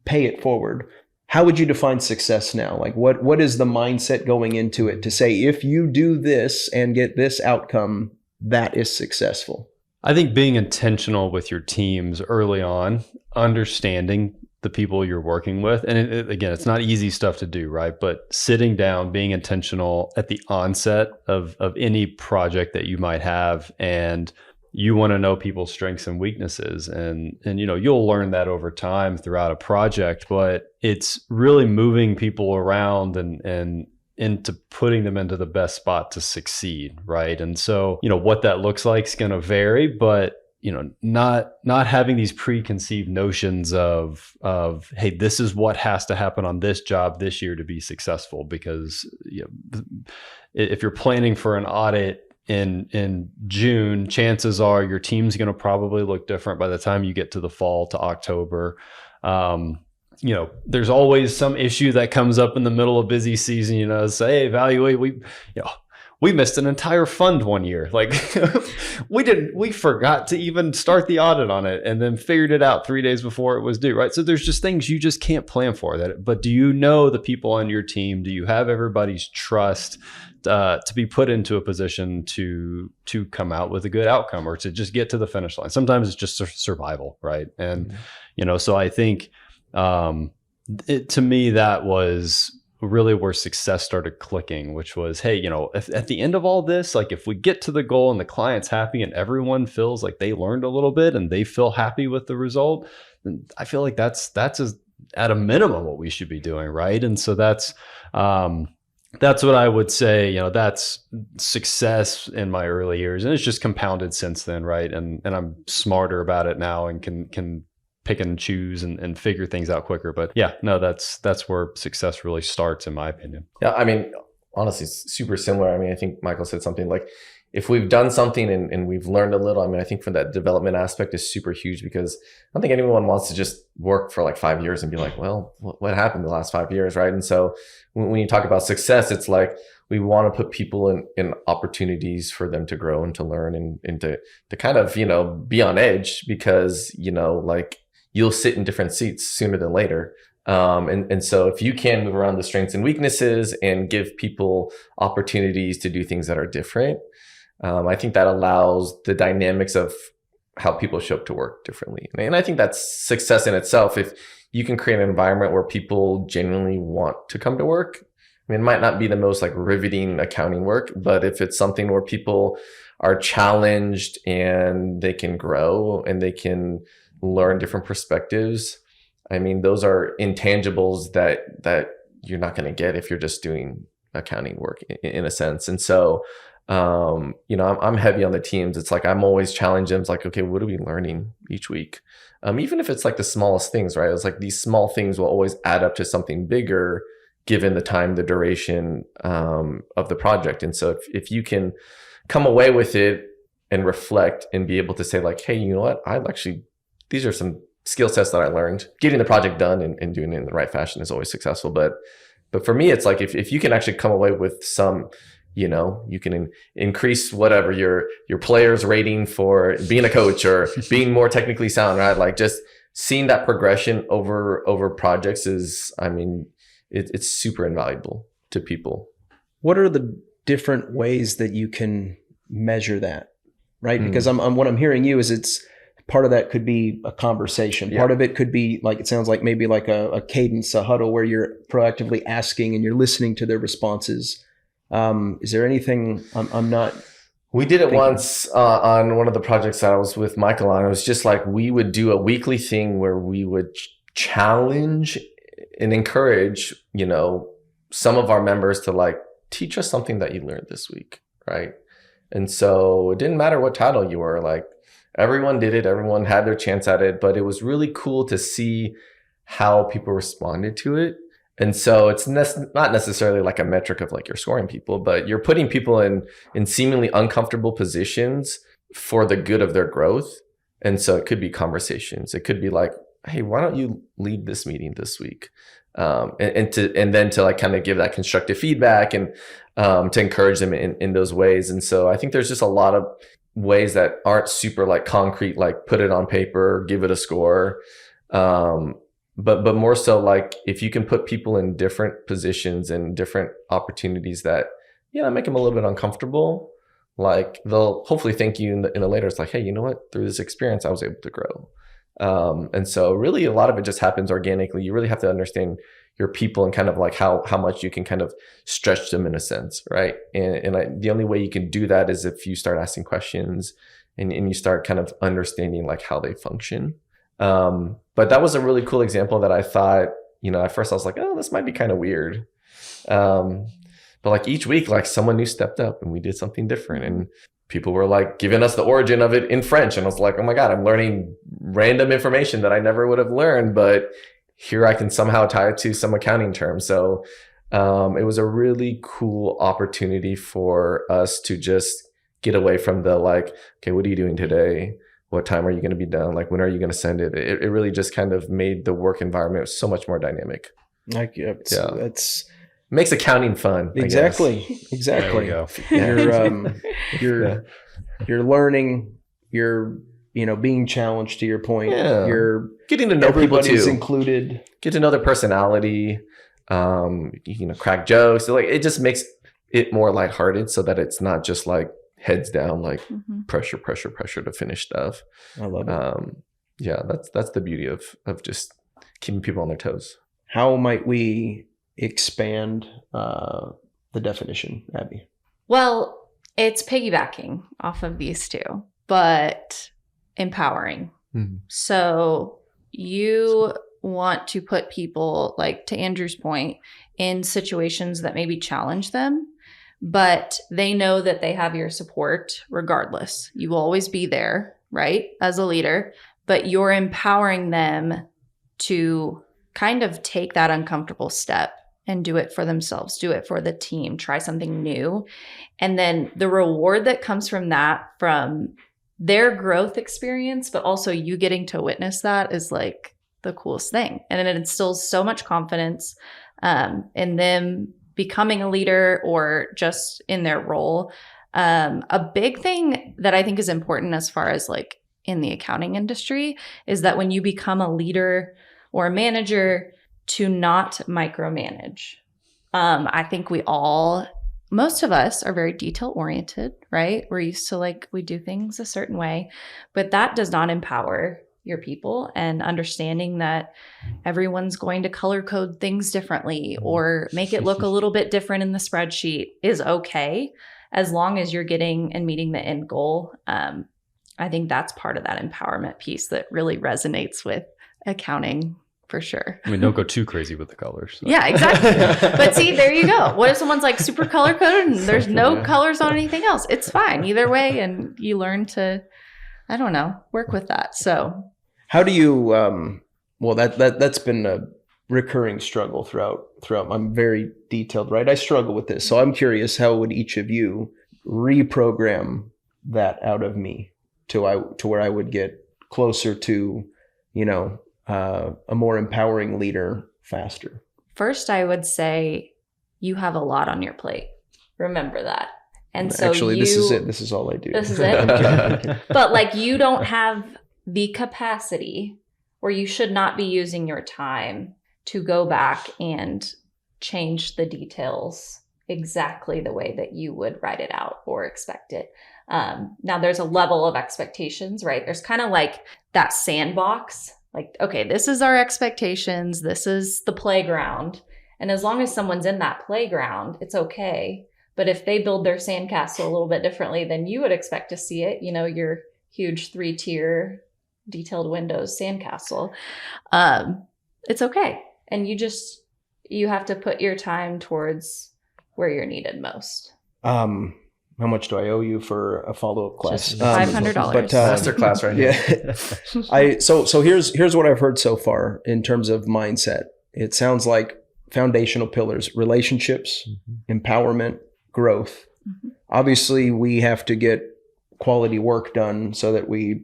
pay it forward. How would you define success now? Like what is the mindset going into it to say, if you do this and get this outcome, that is successful? I think being intentional with your teams early on, understanding the people you're working with. And again, it's not easy stuff to do, right? But sitting down, being intentional at the onset of any project that you might have, and you want to know people's strengths and weaknesses. And you'll learn that over time throughout a project, but it's really moving people around and into putting them into the best spot to succeed, right? And so, what that looks like is going to vary, but not having these preconceived notions of hey, this is what has to happen on this job this year to be successful. Because if you're planning for an audit in June, chances are your team's going to probably look different by the time you get to the fall to October. There's always some issue that comes up in the middle of busy season, say, hey, evaluate, we missed an entire fund one year. Like we forgot to even start the audit on it and then figured it out 3 days before it was due, right? So there's just things you just can't plan for that. But do you know the people on your team? Do you have everybody's trust to be put into a position to come out with a good outcome or to just get to the finish line? Sometimes it's just survival, right? And, so I think, to me, that was really where success started clicking, which was, hey, if, at the end of all this, like if we get to the goal and the client's happy and everyone feels like they learned a little bit and they feel happy with the result, then I feel like that's at a minimum what we should be doing, right? And so that's what I would say, that's success in my early years, and it's just compounded since then, right? And I'm smarter about it now and can pick and choose and figure things out quicker. But yeah, no, that's where success really starts, in my opinion. Yeah, I mean, honestly, it's super similar. I mean, I think Michael said something like, if we've done something and we've learned a little, I mean, I think for that development aspect is super huge, because I don't think anyone wants to just work for like 5 years and be like, well, what happened the last 5 years, right? And so when you talk about success, it's like we want to put people in opportunities for them to grow and to learn and to kind of, be on edge, because, like you'll sit in different seats sooner than later. And so if you can move around the strengths and weaknesses and give people opportunities to do things that are different, I think that allows the dynamics of how people show up to work differently. And I think that's success in itself. If you can create an environment where people genuinely want to come to work, I mean, it might not be the most like riveting accounting work, but if it's something where people are challenged and they can grow and they can learn different perspectives, I mean, those are intangibles that you're not going to get if you're just doing accounting work in a sense. And so, I'm heavy on the teams. It's like, I'm always challenging them. It's like, okay, what are we learning each week? Even if it's like the smallest things, right? It's like these small things will always add up to something bigger, given the time, the duration, of the project. And so if you can come away with it and reflect and be able to say like, hey, you know what? These are some skill sets that I learned. Getting the project done and doing it in the right fashion is always successful. But for me, it's like if you can actually come away with some, you can increase whatever your player's rating for being a coach or being more technically sound, right? Like just seeing that progression over projects is, I mean, it's super invaluable to people. What are the different ways that you can measure that, right? Because what I'm hearing you is it's part of that could be a conversation. Yeah. Part of it could be like, it sounds like maybe like a cadence, a huddle where you're proactively asking and you're listening to their responses. Is there anything I'm not? We did it once on one of the projects that I was with Michael on. It was just like we would do a weekly thing where we would challenge and encourage, some of our members to like teach us something that you learned this week, right? And so it didn't matter what title you were, like everyone did it, everyone had their chance at it, but it was really cool to see how people responded to it. And so it's not necessarily like a metric of like you're scoring people, but you're putting people in seemingly uncomfortable positions for the good of their growth. And so it could be conversations. It could be like, hey, why don't you lead this meeting this week? And then to like kind of give that constructive feedback and to encourage them in those ways. And so I think there's just a lot of ways that aren't super like concrete, like put it on paper, give it a score. But more so like if you can put people in different positions and different opportunities that make them a little bit uncomfortable, like they'll hopefully thank you in the later. It's like, hey, you know what? Through this experience, I was able to grow. And so really a lot of it just happens organically. You really have to understand your people and kind of like how much you can kind of stretch them in a sense, right? And the only way you can do that is if you start asking questions and you start kind of understanding like how they function. But that was a really cool example that I thought, at first I was like, oh, this might be kind of weird. But like each week, like someone new stepped up and we did something different and people were like giving us the origin of it in French. And I was like, oh my God, I'm learning random information that I never would have learned, but here I can somehow tie it to some accounting terms. So, it was a really cool opportunity for us to just get away from the like, okay, what are you doing today? What time are you going to be done? Like, when are you going to send it? It really just kind of made the work environment so much more dynamic. Like, it's makes accounting fun. Exactly. There we go. You're learning, you're, being challenged to your point. Yeah. You're getting to know people too. Everybody's included. Get to know their personality, crack jokes. So like, it just makes it more lighthearted so that it's not just like heads down, like pressure to finish stuff. I love it. That's the beauty of just keeping people on their toes. How might we expand the definition, Abby? Well, it's piggybacking off of these two, but empowering. Mm-hmm. So you want to put people, like to Andrew's point, in situations that maybe challenge them, but they know that they have your support regardless. You will always be there, right, as a leader, but you're empowering them to kind of take that uncomfortable step and do it for themselves, do it for the team, try something new. And then the reward that comes from that, from their growth experience, but also you getting to witness that, is like the coolest thing. And it instills so much confidence in them becoming a leader or just in their role. A big thing that I think is important as far as like in the accounting industry is that when you become a leader or a manager, to not micromanage. I think most of us are very detail oriented, right? We're used to like, we do things a certain way, but that does not empower your people. And understanding that everyone's going to color code things differently or make it look a little bit different in the spreadsheet is okay, as long as you're getting and meeting the end goal. I think that's part of that empowerment piece that really resonates with accounting. For sure. I mean, don't go too crazy with the colors. So. Yeah, exactly. But see, there you go. What if someone's like super color coded and there's no colors on anything else? It's fine either way. And you learn to, I don't know, work with that. So how do you, well, that's been a recurring struggle throughout. I'm very detailed, right? I struggle with this. So I'm curious, how would each of you reprogram that out of me to where I would get closer to, a more empowering leader faster? First, I would say you have a lot on your plate. Remember that. And so actually, this is it. This is all I do. This is it. I'm kidding. But like, you don't have the capacity, or you should not be using your time to go back and change the details exactly the way that you would write it out or expect it. Now there's a level of expectations, right? There's kind of like that sandbox. Like, okay, this is our expectations. This is the playground. And as long as someone's in that playground, it's okay. But if they build their sandcastle a little bit differently than you would expect to see it, your huge 3-tier detailed windows sandcastle, it's okay. And you have to put your time towards where you're needed most. How much do I owe you for a follow-up class? Just $500. But Master class right here. Yeah. So here's what I've heard so far in terms of mindset. It sounds like foundational pillars: relationships, empowerment, growth. Obviously, we have to get quality work done so that we,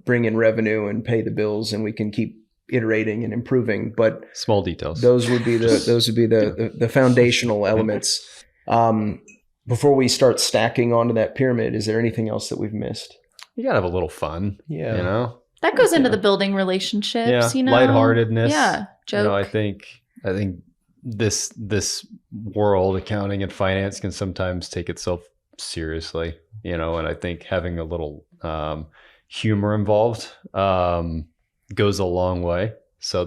bring in revenue and pay the bills, and we can keep iterating and improving. But small details. Those would be the foundational elements. Before we start stacking onto that pyramid, is there anything else that we've missed? You gotta have a little fun. Yeah. That goes into the building relationships, lightheartedness. Yeah. Joke. I think this world, accounting and finance, can sometimes take itself seriously, and I think having a little humor involved goes a long way. So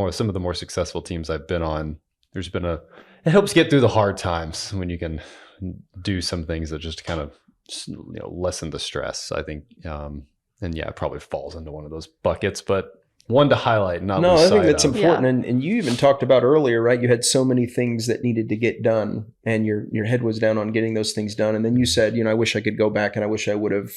some of the more successful teams I've been on, it helps get through the hard times when you can do some things that just kind of lessen the stress, I think. And yeah, it probably falls into one of those buckets, but one to highlight, not lose sight of. No, I think that's important. And you even talked about earlier, right? You had so many things that needed to get done, and your head was down on getting those things done. And then you said, I wish I could go back, and I wish I would have,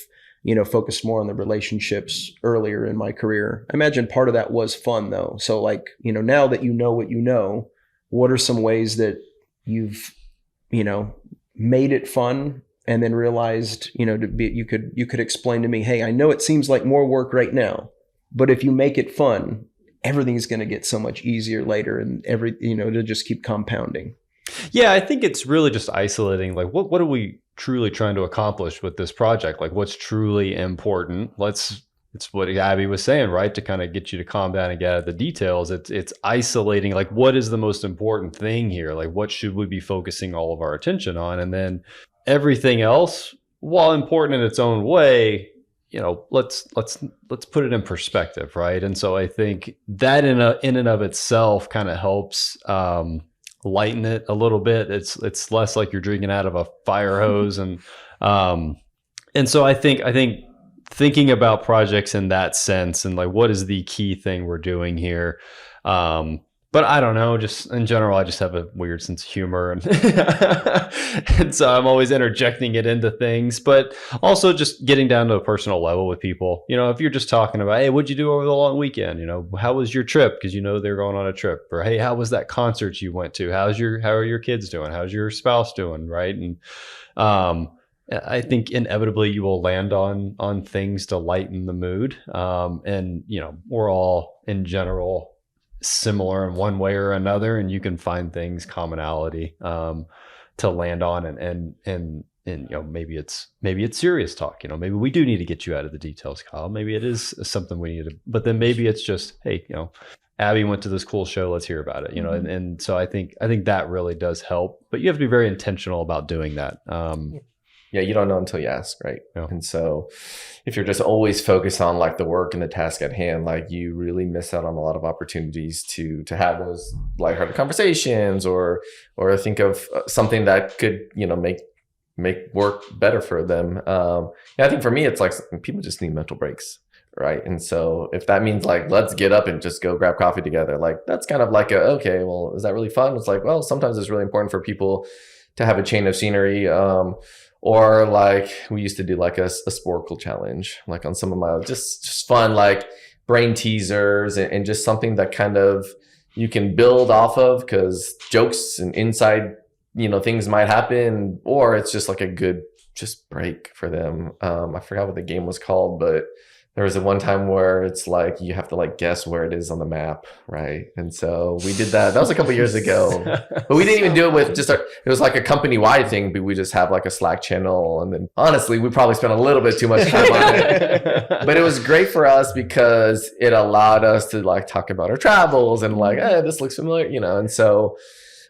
focused more on the relationships earlier in my career. I imagine part of that was fun though. So like, now that you know what you know, what are some ways that you've, made it fun, and then realized, you could explain to me, hey, I know it seems like more work right now, but if you make it fun, everything's going to get so much easier later, and to just keep compounding. Yeah, I think it's really just isolating, like what are we truly trying to accomplish with this project? Like what's truly important? It's what Abby was saying, right? To kind of get you to calm down and get at the details. It's isolating, like what is the most important thing here? Like what should we be focusing all of our attention on? And then everything else, while important in its own way, let's put it in perspective, right? And so I think that in and of itself kind of helps lighten it a little bit. It's less like you're drinking out of a fire hose, and so I think thinking about projects in that sense, and like what is the key thing we're doing here, But I don't know, just in general, I just have a weird sense of humor, and, and so I'm always interjecting it into things, but also just getting down to a personal level with people. If you're just talking about, hey, what'd you do over the long weekend? How was your trip? Because they're going on a trip. Or, hey, how was that concert you went to? How are your kids doing? How's your spouse doing? Right. And I think inevitably you will land on things to lighten the mood. And we're all in general similar in one way or another, and you can find things commonality to land on, and maybe it's serious talk. Maybe we do need to get you out of the details, Kyle. Maybe it is something we need to, but then maybe it's just, hey, Abby went to this cool show, let's hear about it. And so I think that really does help, but you have to be very intentional about doing that. Yeah, you don't know until you ask, right? Yeah. And so if you're just always focused on like the work and the task at hand, like you really miss out on a lot of opportunities to have those lighthearted conversations or think of something that could, make work better for them. I think for me, it's like people just need mental breaks, right? And so if that means like, let's get up and just go grab coffee together, like that's kind of like okay, well, is that really fun? It's like, well, sometimes it's really important for people to have a change of scenery. Or like we used to do like a Sporkle challenge, like on some of my just fun, like brain teasers and just something that kind of you can build off of, because jokes and inside, things might happen, or it's just like a good just break for them. I forgot what the game was called, but there was one time where it's like you have to like guess where it is on the map, right? And so we did that. That was a couple years ago, but we didn't even do it with just it was like a company-wide thing, but we just have like a Slack channel. And then honestly, we probably spent a little bit too much time on it, but it was great for us because it allowed us to like talk about our travels and like, hey, this looks familiar, And so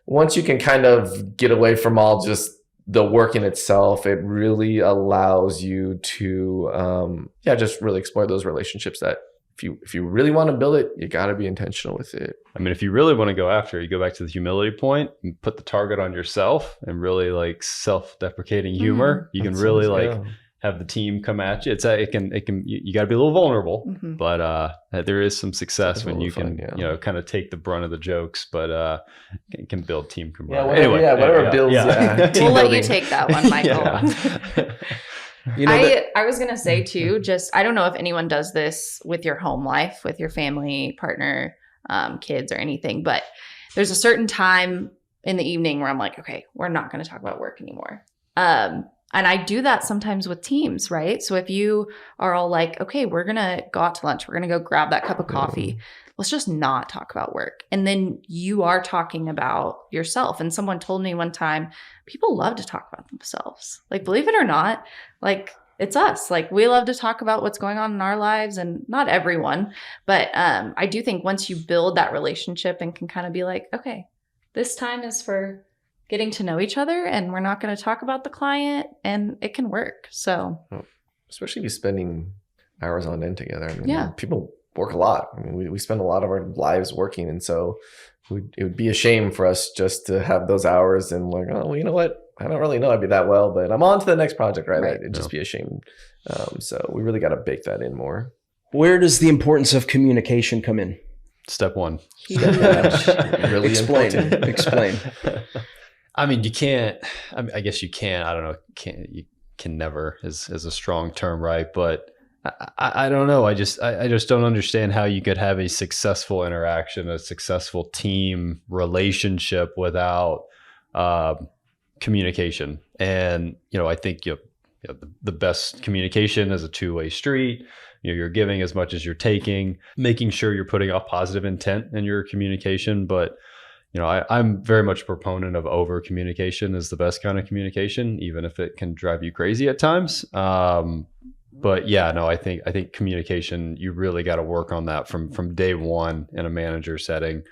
once you can kind of get away from all just the work in itself, it really allows you to, just really explore those relationships that if you really want to build it, you got to be intentional with it. I mean, if you really want to go after it, you go back to the humility point and put the target on yourself and really like self-deprecating humor. You can really have the team come at you. You got to be a little vulnerable, but there is some success when you can, kind of take the brunt of the jokes, but it can build team camaraderie. Whatever builds. We'll let you take that one, Michael. I was going to say too, I don't know if anyone does this with your home life, with your family, partner, kids or anything, but there's a certain time in the evening where I'm like, okay, we're not going to talk about work anymore. And I do that sometimes with teams, right? So if you are all like, okay, we're going to go out to lunch, we're going to go grab that cup of coffee. Let's just not talk about work. And then you are talking about yourself. And someone told me one time, people love to talk about themselves. Like, believe it or not, like it's us. Like we love to talk about what's going on in our lives, and not everyone. But I do think once you build that relationship and can kind of be like, okay, this time is for getting to know each other and we're not going to talk about the client, and it can work. So especially if you're spending hours on end together. I mean, people work a lot. I mean, we spend a lot of our lives working. And so it would be a shame for us just to have those hours and like, oh, well, you know what? I don't really know I'd be that well, but I'm on to the next project, right? It'd just be a shame. So we really got to bake that in more. Where does the importance of communication come in? Step one. Really Explain. I mean, you can't, I guess you can, I don't know, you can never is a strong term, right? But I don't know. I just don't understand how you could have a successful interaction, a successful team relationship without communication. And, I think the best communication is a two-way street. You're giving as much as you're taking, making sure you're putting off positive intent in your communication. But I'm very much a proponent of over communication is the best kind of communication, even if it can drive you crazy at times. But I think communication, you really got to work on that from day one in a manager setting,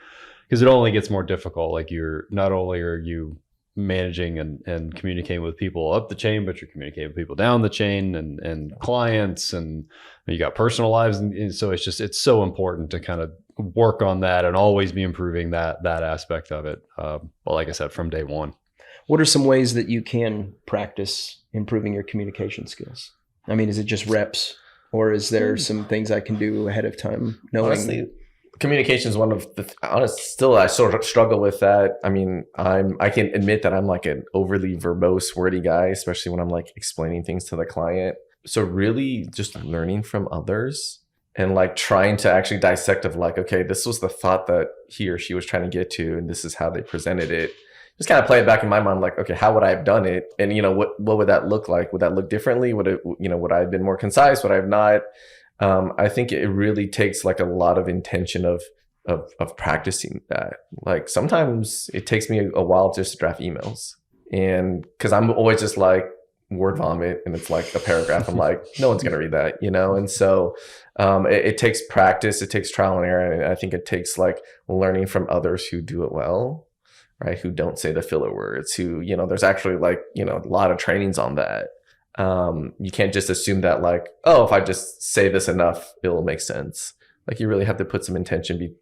because it only gets more difficult. Like not only are you managing and communicating with people up the chain, but you're communicating with people down the chain and clients, and you got personal lives. And so it's so important to kind of work on that and always be improving that aspect of it. Well, like I said, from day one. What are some ways that you can practice improving your communication skills? I mean, is it just reps, or is there some things I can do ahead of time knowing? Honestly, communication is one of the still I sort of struggle with that. I mean, I can admit that I'm like an overly verbose, wordy guy, especially when I'm like explaining things to the client. So really just learning from others and like trying to actually dissect of like, okay, this was the thought that he or she was trying to get to, and this is how they presented it. Just kind of play it back in my mind, like, okay, how would I have done it? And, what would that look like? Would that look differently? Would it, would I have been more concise? Would I have not? I think it really takes like a lot of intention of practicing that. Like sometimes it takes me a while just to draft emails, and because I'm always just like word vomit, and it's like a paragraph. I'm like, no one's gonna read that, And so it takes practice, it takes trial and error, and I think it takes like learning from others who do it well. Right, who don't say the filler words, who, there's actually like, a lot of trainings on that. You can't just assume that like, oh, if I just say this enough, it'll make sense. Like you really have to put some intention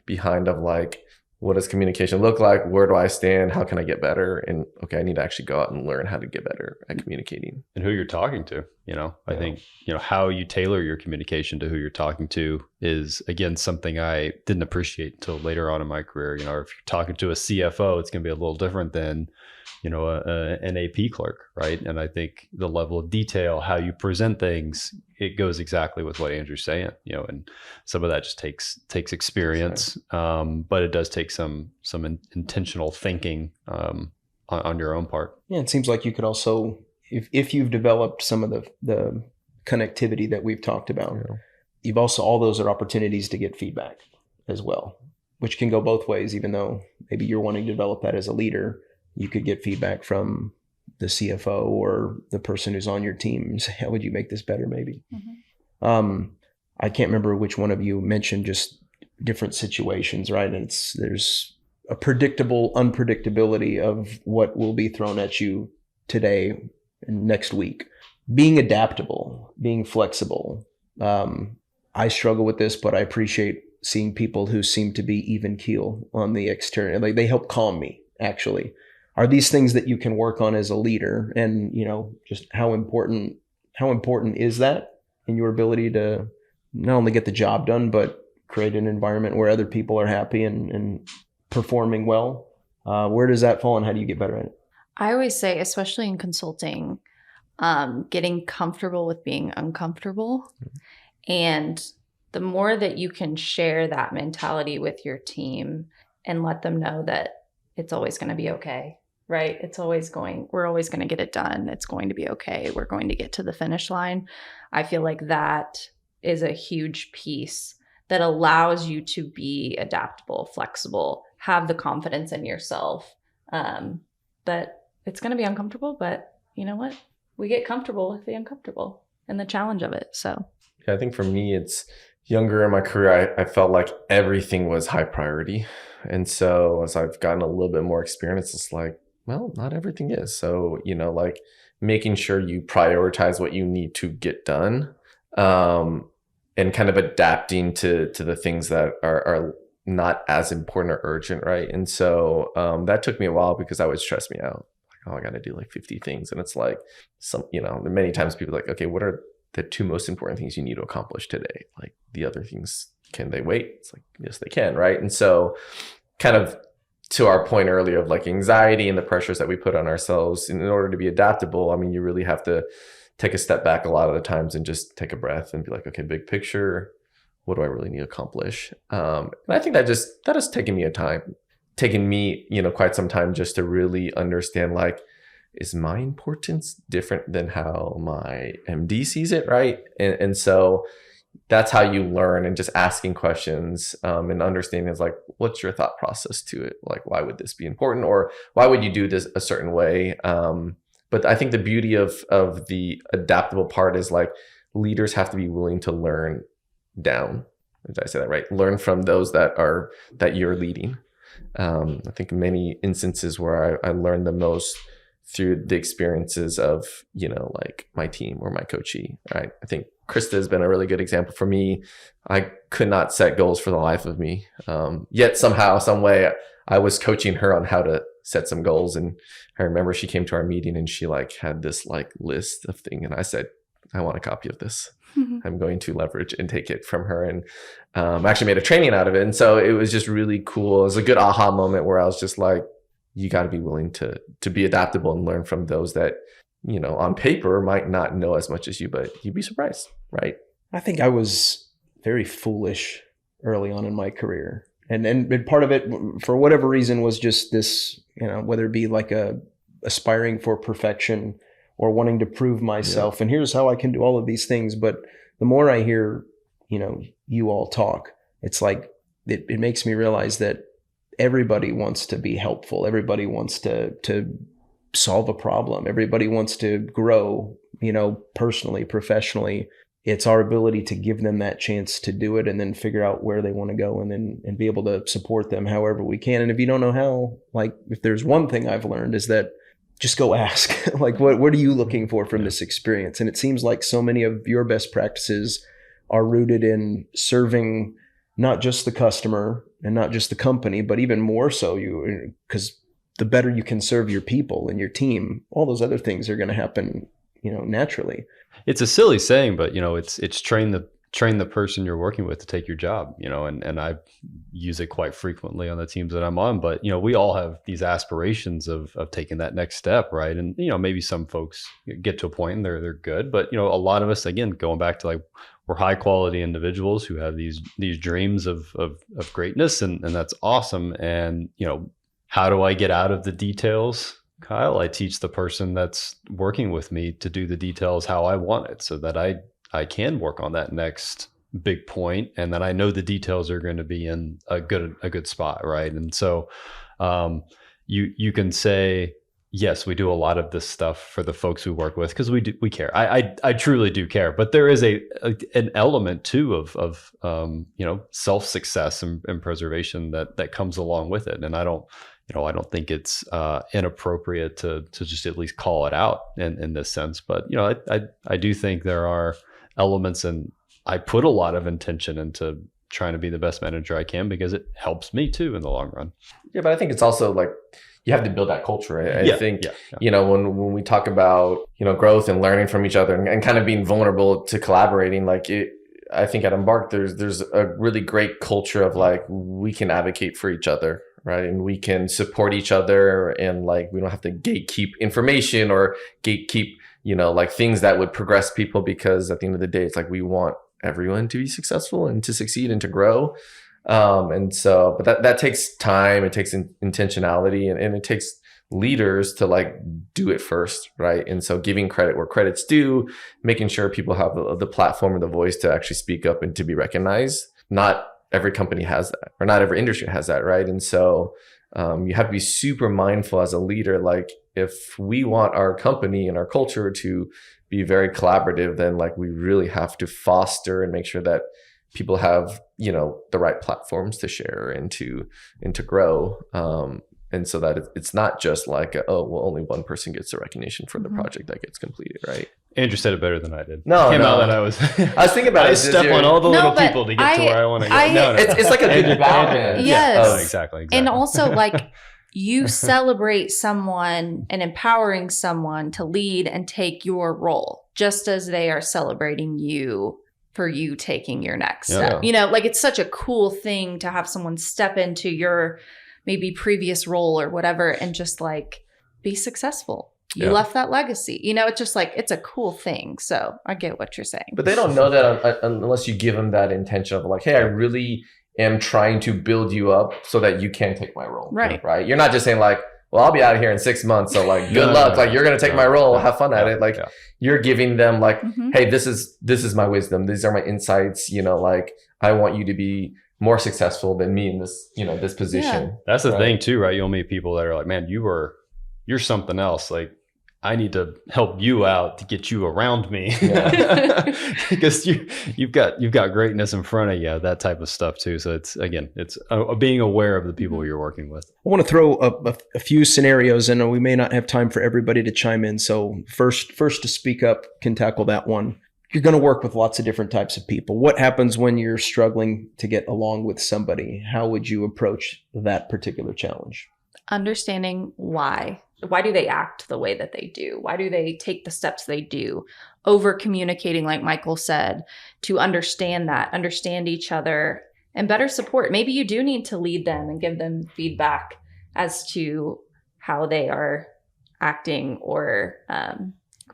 behind of like, what does communication look like? Where do I stand? How can I get better? And okay, I need to actually go out and learn how to get better at communicating. And who you're talking to, I think, how you tailor your communication to who you're talking to is, again, something I didn't appreciate until later on in my career. If you're talking to a CFO, it's going to be a little different than, an AP clerk, right? And I think the level of detail, how you present things, it goes exactly with what Andrew's saying, and some of that just takes experience, but it does take some intentional thinking on your own part. Yeah, it seems like you could also, if you've developed some of the connectivity that we've talked about, you've also, all those are opportunities to get feedback as well, which can go both ways. Even though maybe you're wanting to develop that as a leader, you could get feedback from the CFO or the person who's on your team and say, how would you make this better maybe? Mm-hmm. I can't remember which one of you mentioned just different situations, right? And there's a predictable unpredictability of what will be thrown at you today and next week. Being adaptable, being flexible. I struggle with this, but I appreciate seeing people who seem to be even keel on the exterior. Like they help calm me, actually. Are these things that you can work on as a leader? And, just how important is that in your ability to not only get the job done, but create an environment where other people are happy and performing well? Where does that fall and how do you get better at it? I always say, especially in consulting, getting comfortable with being uncomfortable. And the more that you can share that mentality with your team and let them know that it's always going to be okay, right? We're always going to get it done. It's going to be okay. We're going to get to the finish line. I feel like that is a huge piece that allows you to be adaptable, flexible, have the confidence in yourself. That it's going to be uncomfortable, but you know what? We get comfortable with the uncomfortable and the challenge of it. So yeah, I think for me, it's younger in my career, I felt like everything was high priority. And so as I've gotten a little bit more experience, it's like, well, not everything is. So, like making sure you prioritize what you need to get done, and kind of adapting to the things that are not as important or urgent, right? And so that took me a while because that would stress me out. Like, oh, I got to do like 50 things. And it's like many times people are like, okay, what are the two most important things you need to accomplish today? Like the other things, can they wait? It's like, yes, they can, right? And so kind of to our point earlier of like anxiety and the pressures that we put on ourselves in order to be adaptable, I mean, you really have to take a step back a lot of the times and just take a breath and be like, okay, big picture, what do I really need to accomplish? And I think that has taken me quite some time just to really understand, like, is my importance different than how my MD sees it, right? And so that's how you learn, and just asking questions and understanding is like, what's your thought process to it? Like, why would this be important? Or why would you do this a certain way? But I think the beauty of the adaptable part is like leaders have to be willing to learn down. Did I say that right? Learn from those that you're leading. I think many instances where I learned the most through the experiences of, like my team or my coachee, right? I think Krista has been a really good example for me. I could not set goals for the life of me. Yet somehow, some way, I was coaching her on how to set some goals. And I remember she came to our meeting and she like had this like list of things. And I said, I want a copy of this. I'm going to leverage and take it from her. And I actually made a training out of it. And so it was just really cool. It was a good aha moment where I was just like, you got to be willing to be adaptable and learn from those that, you know, on paper might not know as much as you, but you'd be surprised, right? I think I was very foolish early on in my career. And part of it, for whatever reason, was just this, you know, whether it be like aspiring for perfection or wanting to prove myself. And here's how I can do all of these things. But the more I hear, you know, you all talk, it's like, it makes me realize that everybody wants to be helpful. Everybody wants to solve a problem. Everybody wants to grow, you know, personally, professionally. It's our ability to give them that chance to do it and then figure out where they want to go and be able to support them however we can. And if you don't know how, like, if there's one thing I've learned is that just go ask, like, what are you looking for from this experience? And it seems like so many of your best practices are rooted in serving not just the customer and not just the company, but even more so because the better you can serve your people and your team, all those other things are going to happen, you know, naturally. It's a silly saying, but you know, it's train the person you're working with to take your job, you know, and I use it quite frequently on the teams that I'm on. But, you know, we all have these aspirations of taking that next step, right? And, you know, maybe some folks get to a point and they're good, but, you know, a lot of us, again, going back to like, we're high quality individuals who have these dreams of greatness, and that's awesome. And, you know, how do I get out of the details, Kyle? I teach the person that's working with me to do the details how I want it, so that I can work on that next big point, and then I know the details are going to be in a good spot, right? And so you can say, yes, we do a lot of this stuff for the folks we work with because we care. I truly do care, but there is an element too of you know, self success and preservation that comes along with it, and I don't think it's inappropriate to just at least call it out in this sense. But, you know, I do think there are elements, and I put a lot of intention into trying to be the best manager I can because it helps me too in the long run. Yeah, but I think it's also like you have to build that culture. I think, you know, when we talk about, you know, growth and learning from each other and kind of being vulnerable to collaborating, like I think at Embark, there's a really great culture of like, we can advocate for each other, right? And we can support each other, and like, we don't have to gatekeep information or gatekeep, you know, like things that would progress people, because at the end of the day, it's like, we want everyone to be successful and to succeed and to grow. And so, but that takes time, it takes intentionality, and it takes leaders to like do it first, right? And so giving credit where credit's due, making sure people have the platform or the voice to actually speak up and to be recognized. Not every company has that, or not every industry has that, right? And so you have to be super mindful as a leader. Like, if we want our company and our culture to be very collaborative, then like, we really have to foster and make sure that people have, you know, the right platforms to share and to grow. And so that it's not just like, only one person gets the recognition for the project that gets completed, right? Andrew said it better than I did. No, Came no. out that I was thinking about it. I step on all the little people to get to where I want to go. No. It's like a good balance. Yes. Oh, exactly. And also, like, you celebrate someone and empowering someone to lead and take your role, just as they are celebrating you for you taking your next step. You know, like, it's such a cool thing to have someone step into your maybe previous role or whatever and just like be successful. You left that legacy. You know, it's just like, it's a cool thing. So I get what you're saying. But they don't know that unless you give them that intention of like, hey, I really am trying to build you up so that you can take my role. Right. You're not just saying like, well, I'll be out of here in 6 months. So like, good luck. Like, you're going to take my role. Have fun at it. Like, you're giving them like, hey, this is my wisdom. These are my insights. You know, like, I want you to be more successful than me in this, you know, this position. Yeah. That's the thing too, right? You'll meet people that are like, man, you're something else. Like, I need to help you out to get you around me, because you've got greatness in front of you, that type of stuff too. So it's being aware of the people you're working with. I want to throw a few scenarios, and we may not have time for everybody to chime in. So first to speak up can tackle that one. You're going to work with lots of different types of people. What happens when you're struggling to get along with somebody? How would you approach that particular challenge? Understanding why. Why do they act the way that they do? Why do they take the steps they do? over communicating, like Michael said, to understand each other and better support. Maybe you do need to lead them and give them feedback as to how they are acting or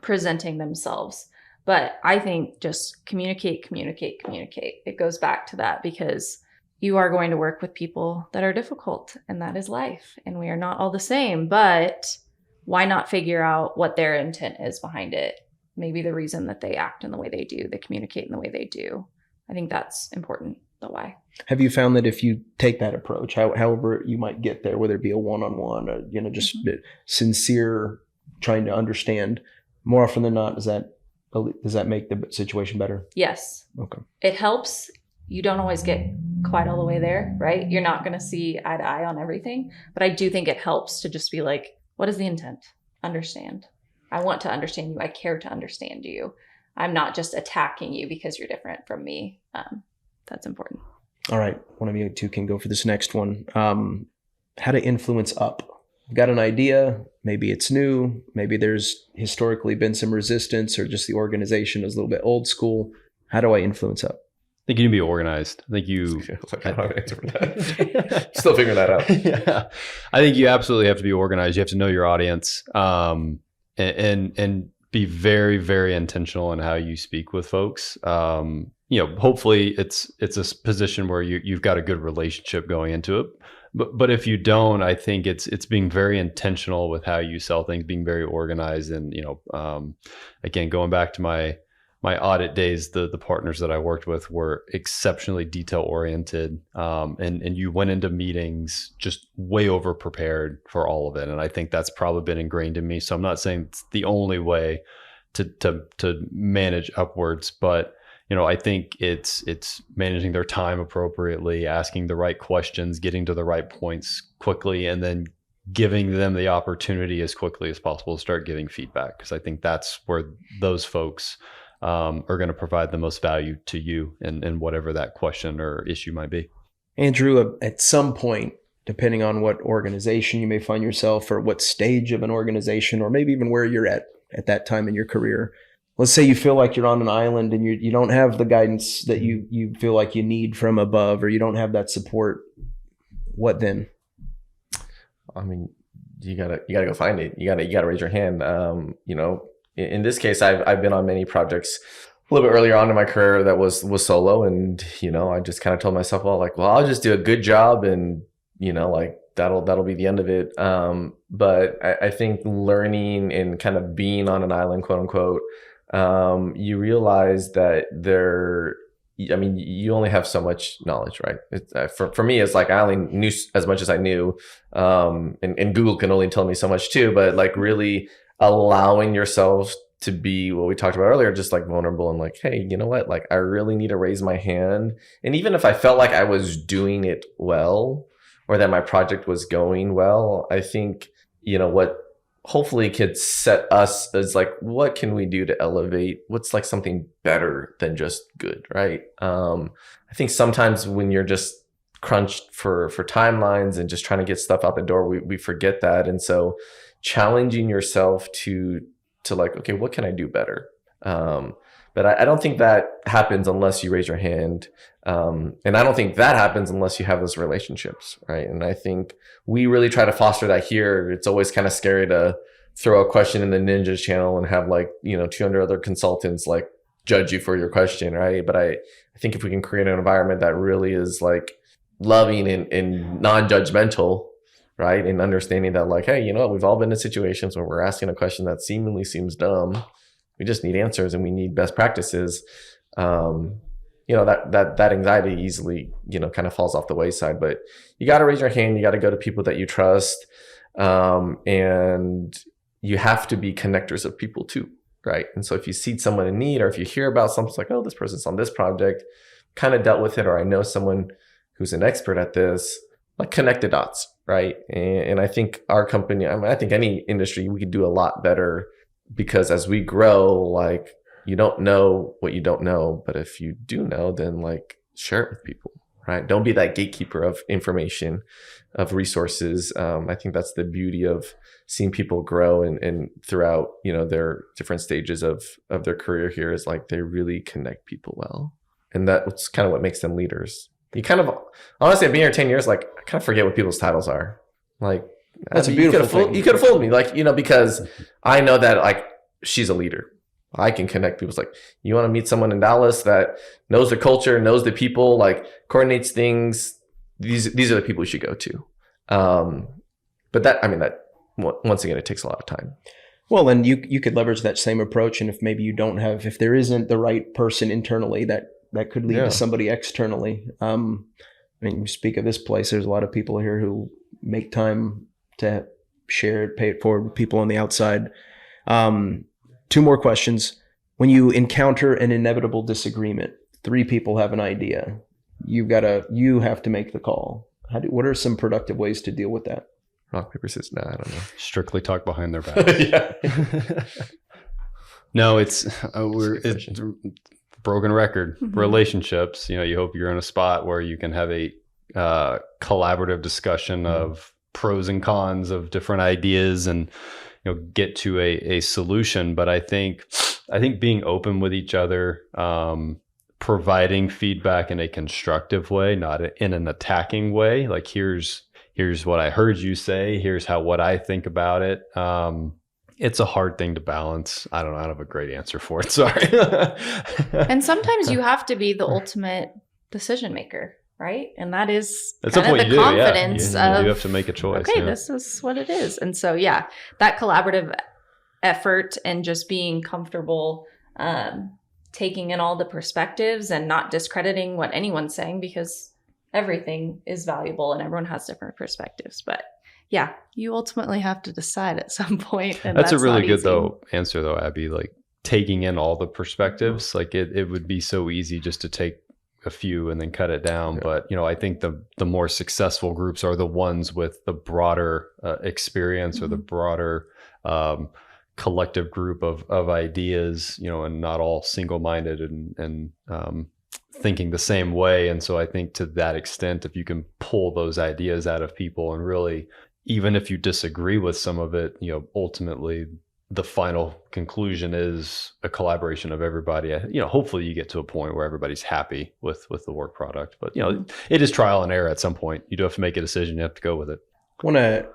presenting themselves. But I think just communicate. It goes back to that, because you are going to work with people that are difficult, and that is life. And we are not all the same, but why not figure out what their intent is behind it? Maybe the reason that they act in the way they do, they communicate in the way they do. I think that's important, the why. Have you found that if you take that approach, however you might get there, whether it be a one-on-one, or, just sincere trying to understand, more often than not, does that make the situation better? Yes. Okay. It helps. You don't always get quite all the way there, right? You're not going to see eye to eye on everything, but I do think it helps to just be like, what is the intent? Understand. I want to understand you. I care to understand you. I'm not just attacking you because you're different from me. That's important. All right. One of you two can go for this next one. How to influence up. I've got an idea. Maybe it's new. Maybe there's historically been some resistance, or just the organization is a little bit old school. How do I influence up? I think you need to be organized. I think you... I don't have an answer for that. Still figuring that out. Yeah. I think you absolutely have to be organized. You have to know your audience, and be very, very intentional in how you speak with folks. Hopefully it's a position where you've got a good relationship going into it. But if you don't, I think it's being very intentional with how you sell things, being very organized. And, again, going back to my audit days, the partners that I worked with were exceptionally detail oriented. And you went into meetings just way over prepared for all of it. And I think that's probably been ingrained in me. So I'm not saying it's the only way to manage upwards, but I think it's managing their time appropriately, asking the right questions, getting to the right points quickly, and then giving them the opportunity as quickly as possible to start giving feedback. Because I think that's where those folks are going to provide the most value to you in whatever that question or issue might be. Andrew, at some point, depending on what organization you may find yourself, or what stage of an organization, or maybe even where you're at that time in your career, let's say you feel like you're on an island and you don't have the guidance that you feel like you need from above, or you don't have that support. What then? I mean, you gotta go find it. You gotta raise your hand. In this case, I've been on many projects a little bit earlier on in my career that was solo, and I just kind of told myself, well, I'll just do a good job, and that'll be the end of it. But I think learning and kind of being on an island, quote unquote, you realize that you only have so much knowledge, right? For me, it's like I only knew as much as I knew, and Google can only tell me so much too. But really allowing yourself to be what we talked about earlier, just vulnerable and hey, you know what? I really need to raise my hand. And even if I felt like I was doing it well, or that my project was going well, I think what hopefully could set us as what can we do to elevate? What's something better than just good, right? I think sometimes when you're just crunched for timelines and just trying to get stuff out the door, we forget that. And so challenging yourself to okay, what can I do better? But I don't think that happens unless you raise your hand. And I don't think that happens unless you have those relationships, right? And I think we really try to foster that here. It's always kind of scary to throw a question in the Ninjas channel and have 200 other consultants judge you for your question, right? But I think if we can create an environment that really is loving and non-judgmental, right? And understanding that hey, you know what? We've all been in situations where we're asking a question that seemingly seems dumb. We just need answers and we need best practices. That anxiety easily, kind of falls off the wayside. But you got to raise your hand. You got to go to people that you trust. And you have to be connectors of people too, right? And so if you see someone in need, or if you hear about something oh, this person's on this project, kind of dealt with it, or I know someone who's an expert at this, connect the dots, right? And I think our company, I think any industry, we could do a lot better, because as we grow, you don't know what you don't know, but if you do know, then share it with people. right? Don't be that gatekeeper of information, of resources. I think that's the beauty of seeing people grow and throughout, their different stages of their career here is like they really connect people well. And that's kind of what makes them leaders. You kind of, honestly, I've been here 10 years, like I kind of forget what people's titles are. Like, that's a beautiful thing. You could have fooled me, like, because I know that like she's a leader. I can connect people. It's like, you want to meet someone in Dallas that knows the culture, knows the people, like coordinates things. These are the people you should go to. But that once again, it takes a lot of time. Well, and you could leverage that same approach. And if maybe you don't have, if there isn't the right person internally, that could lead to somebody externally. You speak of this place, there's a lot of people here who make time to share it, pay it forward with people on the outside. 2 more questions. When you encounter an inevitable disagreement, 3 people have an idea. You have to make the call. What are some productive ways to deal with that? Rock, paper, scissors. Nah, I don't know. Strictly talk behind their backs. Yeah. No, it's broken record. Relationships. You hope you're in a spot where you can have a collaborative discussion of pros and cons of different ideas and get to a solution. But I think being open with each other, providing feedback in a constructive way, not in an attacking way. Like here's what I heard you say. Here's what I think about it. It's a hard thing to balance. I don't know. I don't have a great answer for it. Sorry. And sometimes you have to be the ultimate decision maker, right? And that's kind of the confidence of, you have to make a choice. Okay, this is what it is. And so, that collaborative effort and just being comfortable, taking in all the perspectives and not discrediting what anyone's saying, because everything is valuable and everyone has different perspectives. But you ultimately have to decide at some point. And that's a really good answer though, Abby, like taking in all the perspectives. Like it would be so easy just to take a few and then cut it down. But, I think the more successful groups are the ones with the broader experience or the broader collective group of ideas, and not all single-minded and thinking the same way. And so I think to that extent, if you can pull those ideas out of people and really, even if you disagree with some of it, ultimately the final conclusion is a collaboration of everybody. Hopefully you get to a point where everybody's happy with the work product, but it is trial and error at some point. You do have to make a decision. You have to go with it. I want to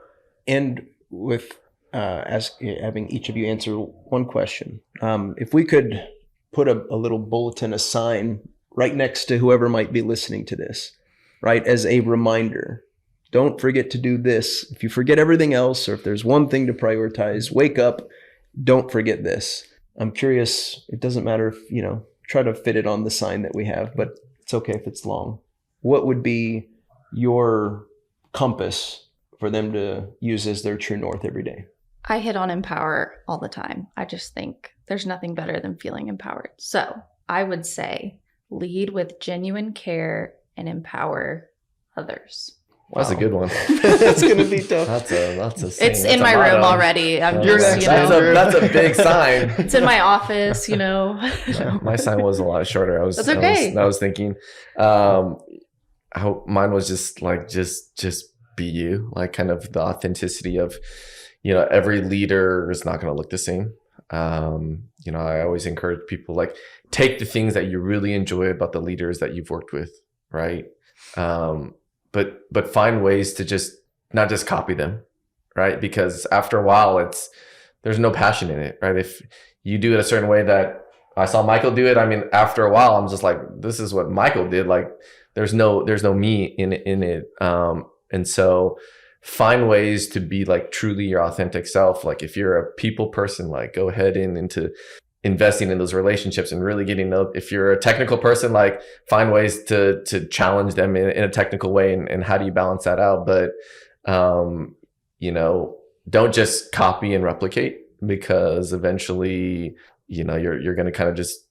end with having each of you answer one question. If we could put a little bulletin, a sign right next to whoever might be listening to this, right? As a reminder, don't forget to do this. If you forget everything else, or if there's one thing to prioritize, wake up, don't forget this. I'm curious, it doesn't matter if, try to fit it on the sign that we have, but it's okay if it's long. What would be your compass for them to use as their true north every day? I hit on empower all the time. I just think there's nothing better than feeling empowered. So I would say lead with genuine care and empower others. Wow. That's a good one. That's going to be tough. That's a saying. It's in my room already. That's a big sign. It's in my office, My sign was a lot shorter. That's okay. I was thinking, I hope mine was just like, just be you, like kind of the authenticity of, every leader is not going to look the same. I always encourage people, like, take the things that you really enjoy about the leaders that you've worked with, right? But find ways to just not just copy them, right? Because after a while, there's no passion in it, right? If you do it a certain way that I saw Michael do it, after a while, I'm just like, this is what Michael did. Like, there's no me in it. And so find ways to be like truly your authentic self. Like if you're a people person, like go ahead into investing in those relationships and really getting to know. If you're a technical person, like find ways to challenge them in a technical way, and how do you balance that out? But don't just copy and replicate, because eventually you're going to kind of it's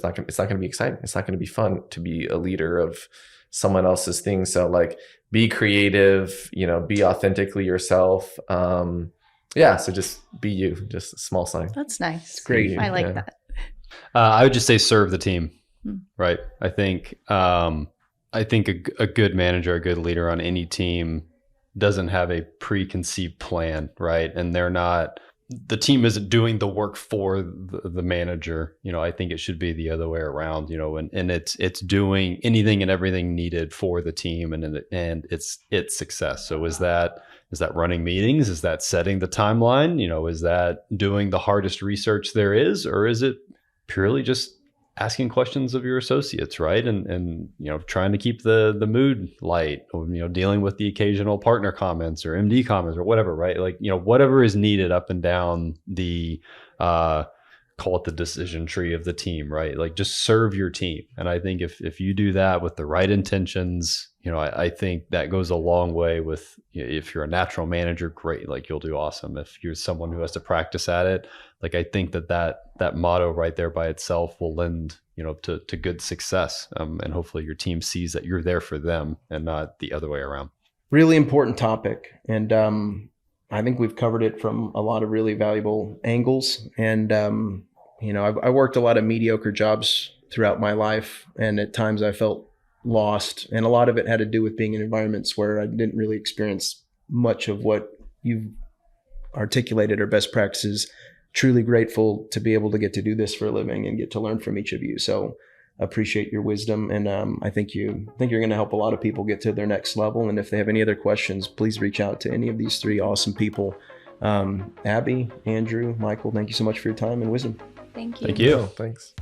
not going to be exciting. It's not going to be fun to be a leader of someone else's thing. So like be creative, be authentically yourself. So just be you, just a small sign. That's nice. It's great. I like that. I would just say serve the team, right? I think I think a good manager, a good leader on any team doesn't have a preconceived plan, right? And the team isn't doing the work for the manager. I think it should be the other way around, and it's doing anything and everything needed for the team and its success. So is that running meetings? Is that setting the timeline? Is that doing the hardest research there is, or is it purely just asking questions of your associates, right? And trying to keep the mood light, dealing with the occasional partner comments or MD comments or whatever, right? Like, whatever is needed up and down the call it the decision tree of the team, right? Like, just serve your team. And I think if you do that with the right intentions, I think that goes a long way with, if you're a natural manager, great, like you'll do awesome. If you're someone who has to practice at it, like, I think that motto right there by itself will lend, to good success. And hopefully your team sees that you're there for them and not the other way around. Really important topic. And I think we've covered it from a lot of really valuable angles. And, I worked a lot of mediocre jobs throughout my life. And at times I felt lost. And a lot of it had to do with being in environments where I didn't really experience much of what you've articulated or best practices. Truly grateful to be able to get to do this for a living and get to learn from each of you. So appreciate your wisdom. And I think you're going to help a lot of people get to their next level. And if they have any other questions, please reach out to any of these three awesome people. Abby, Andrew, Michael, thank you so much for your time and wisdom. Thank you. Thank you. Thanks.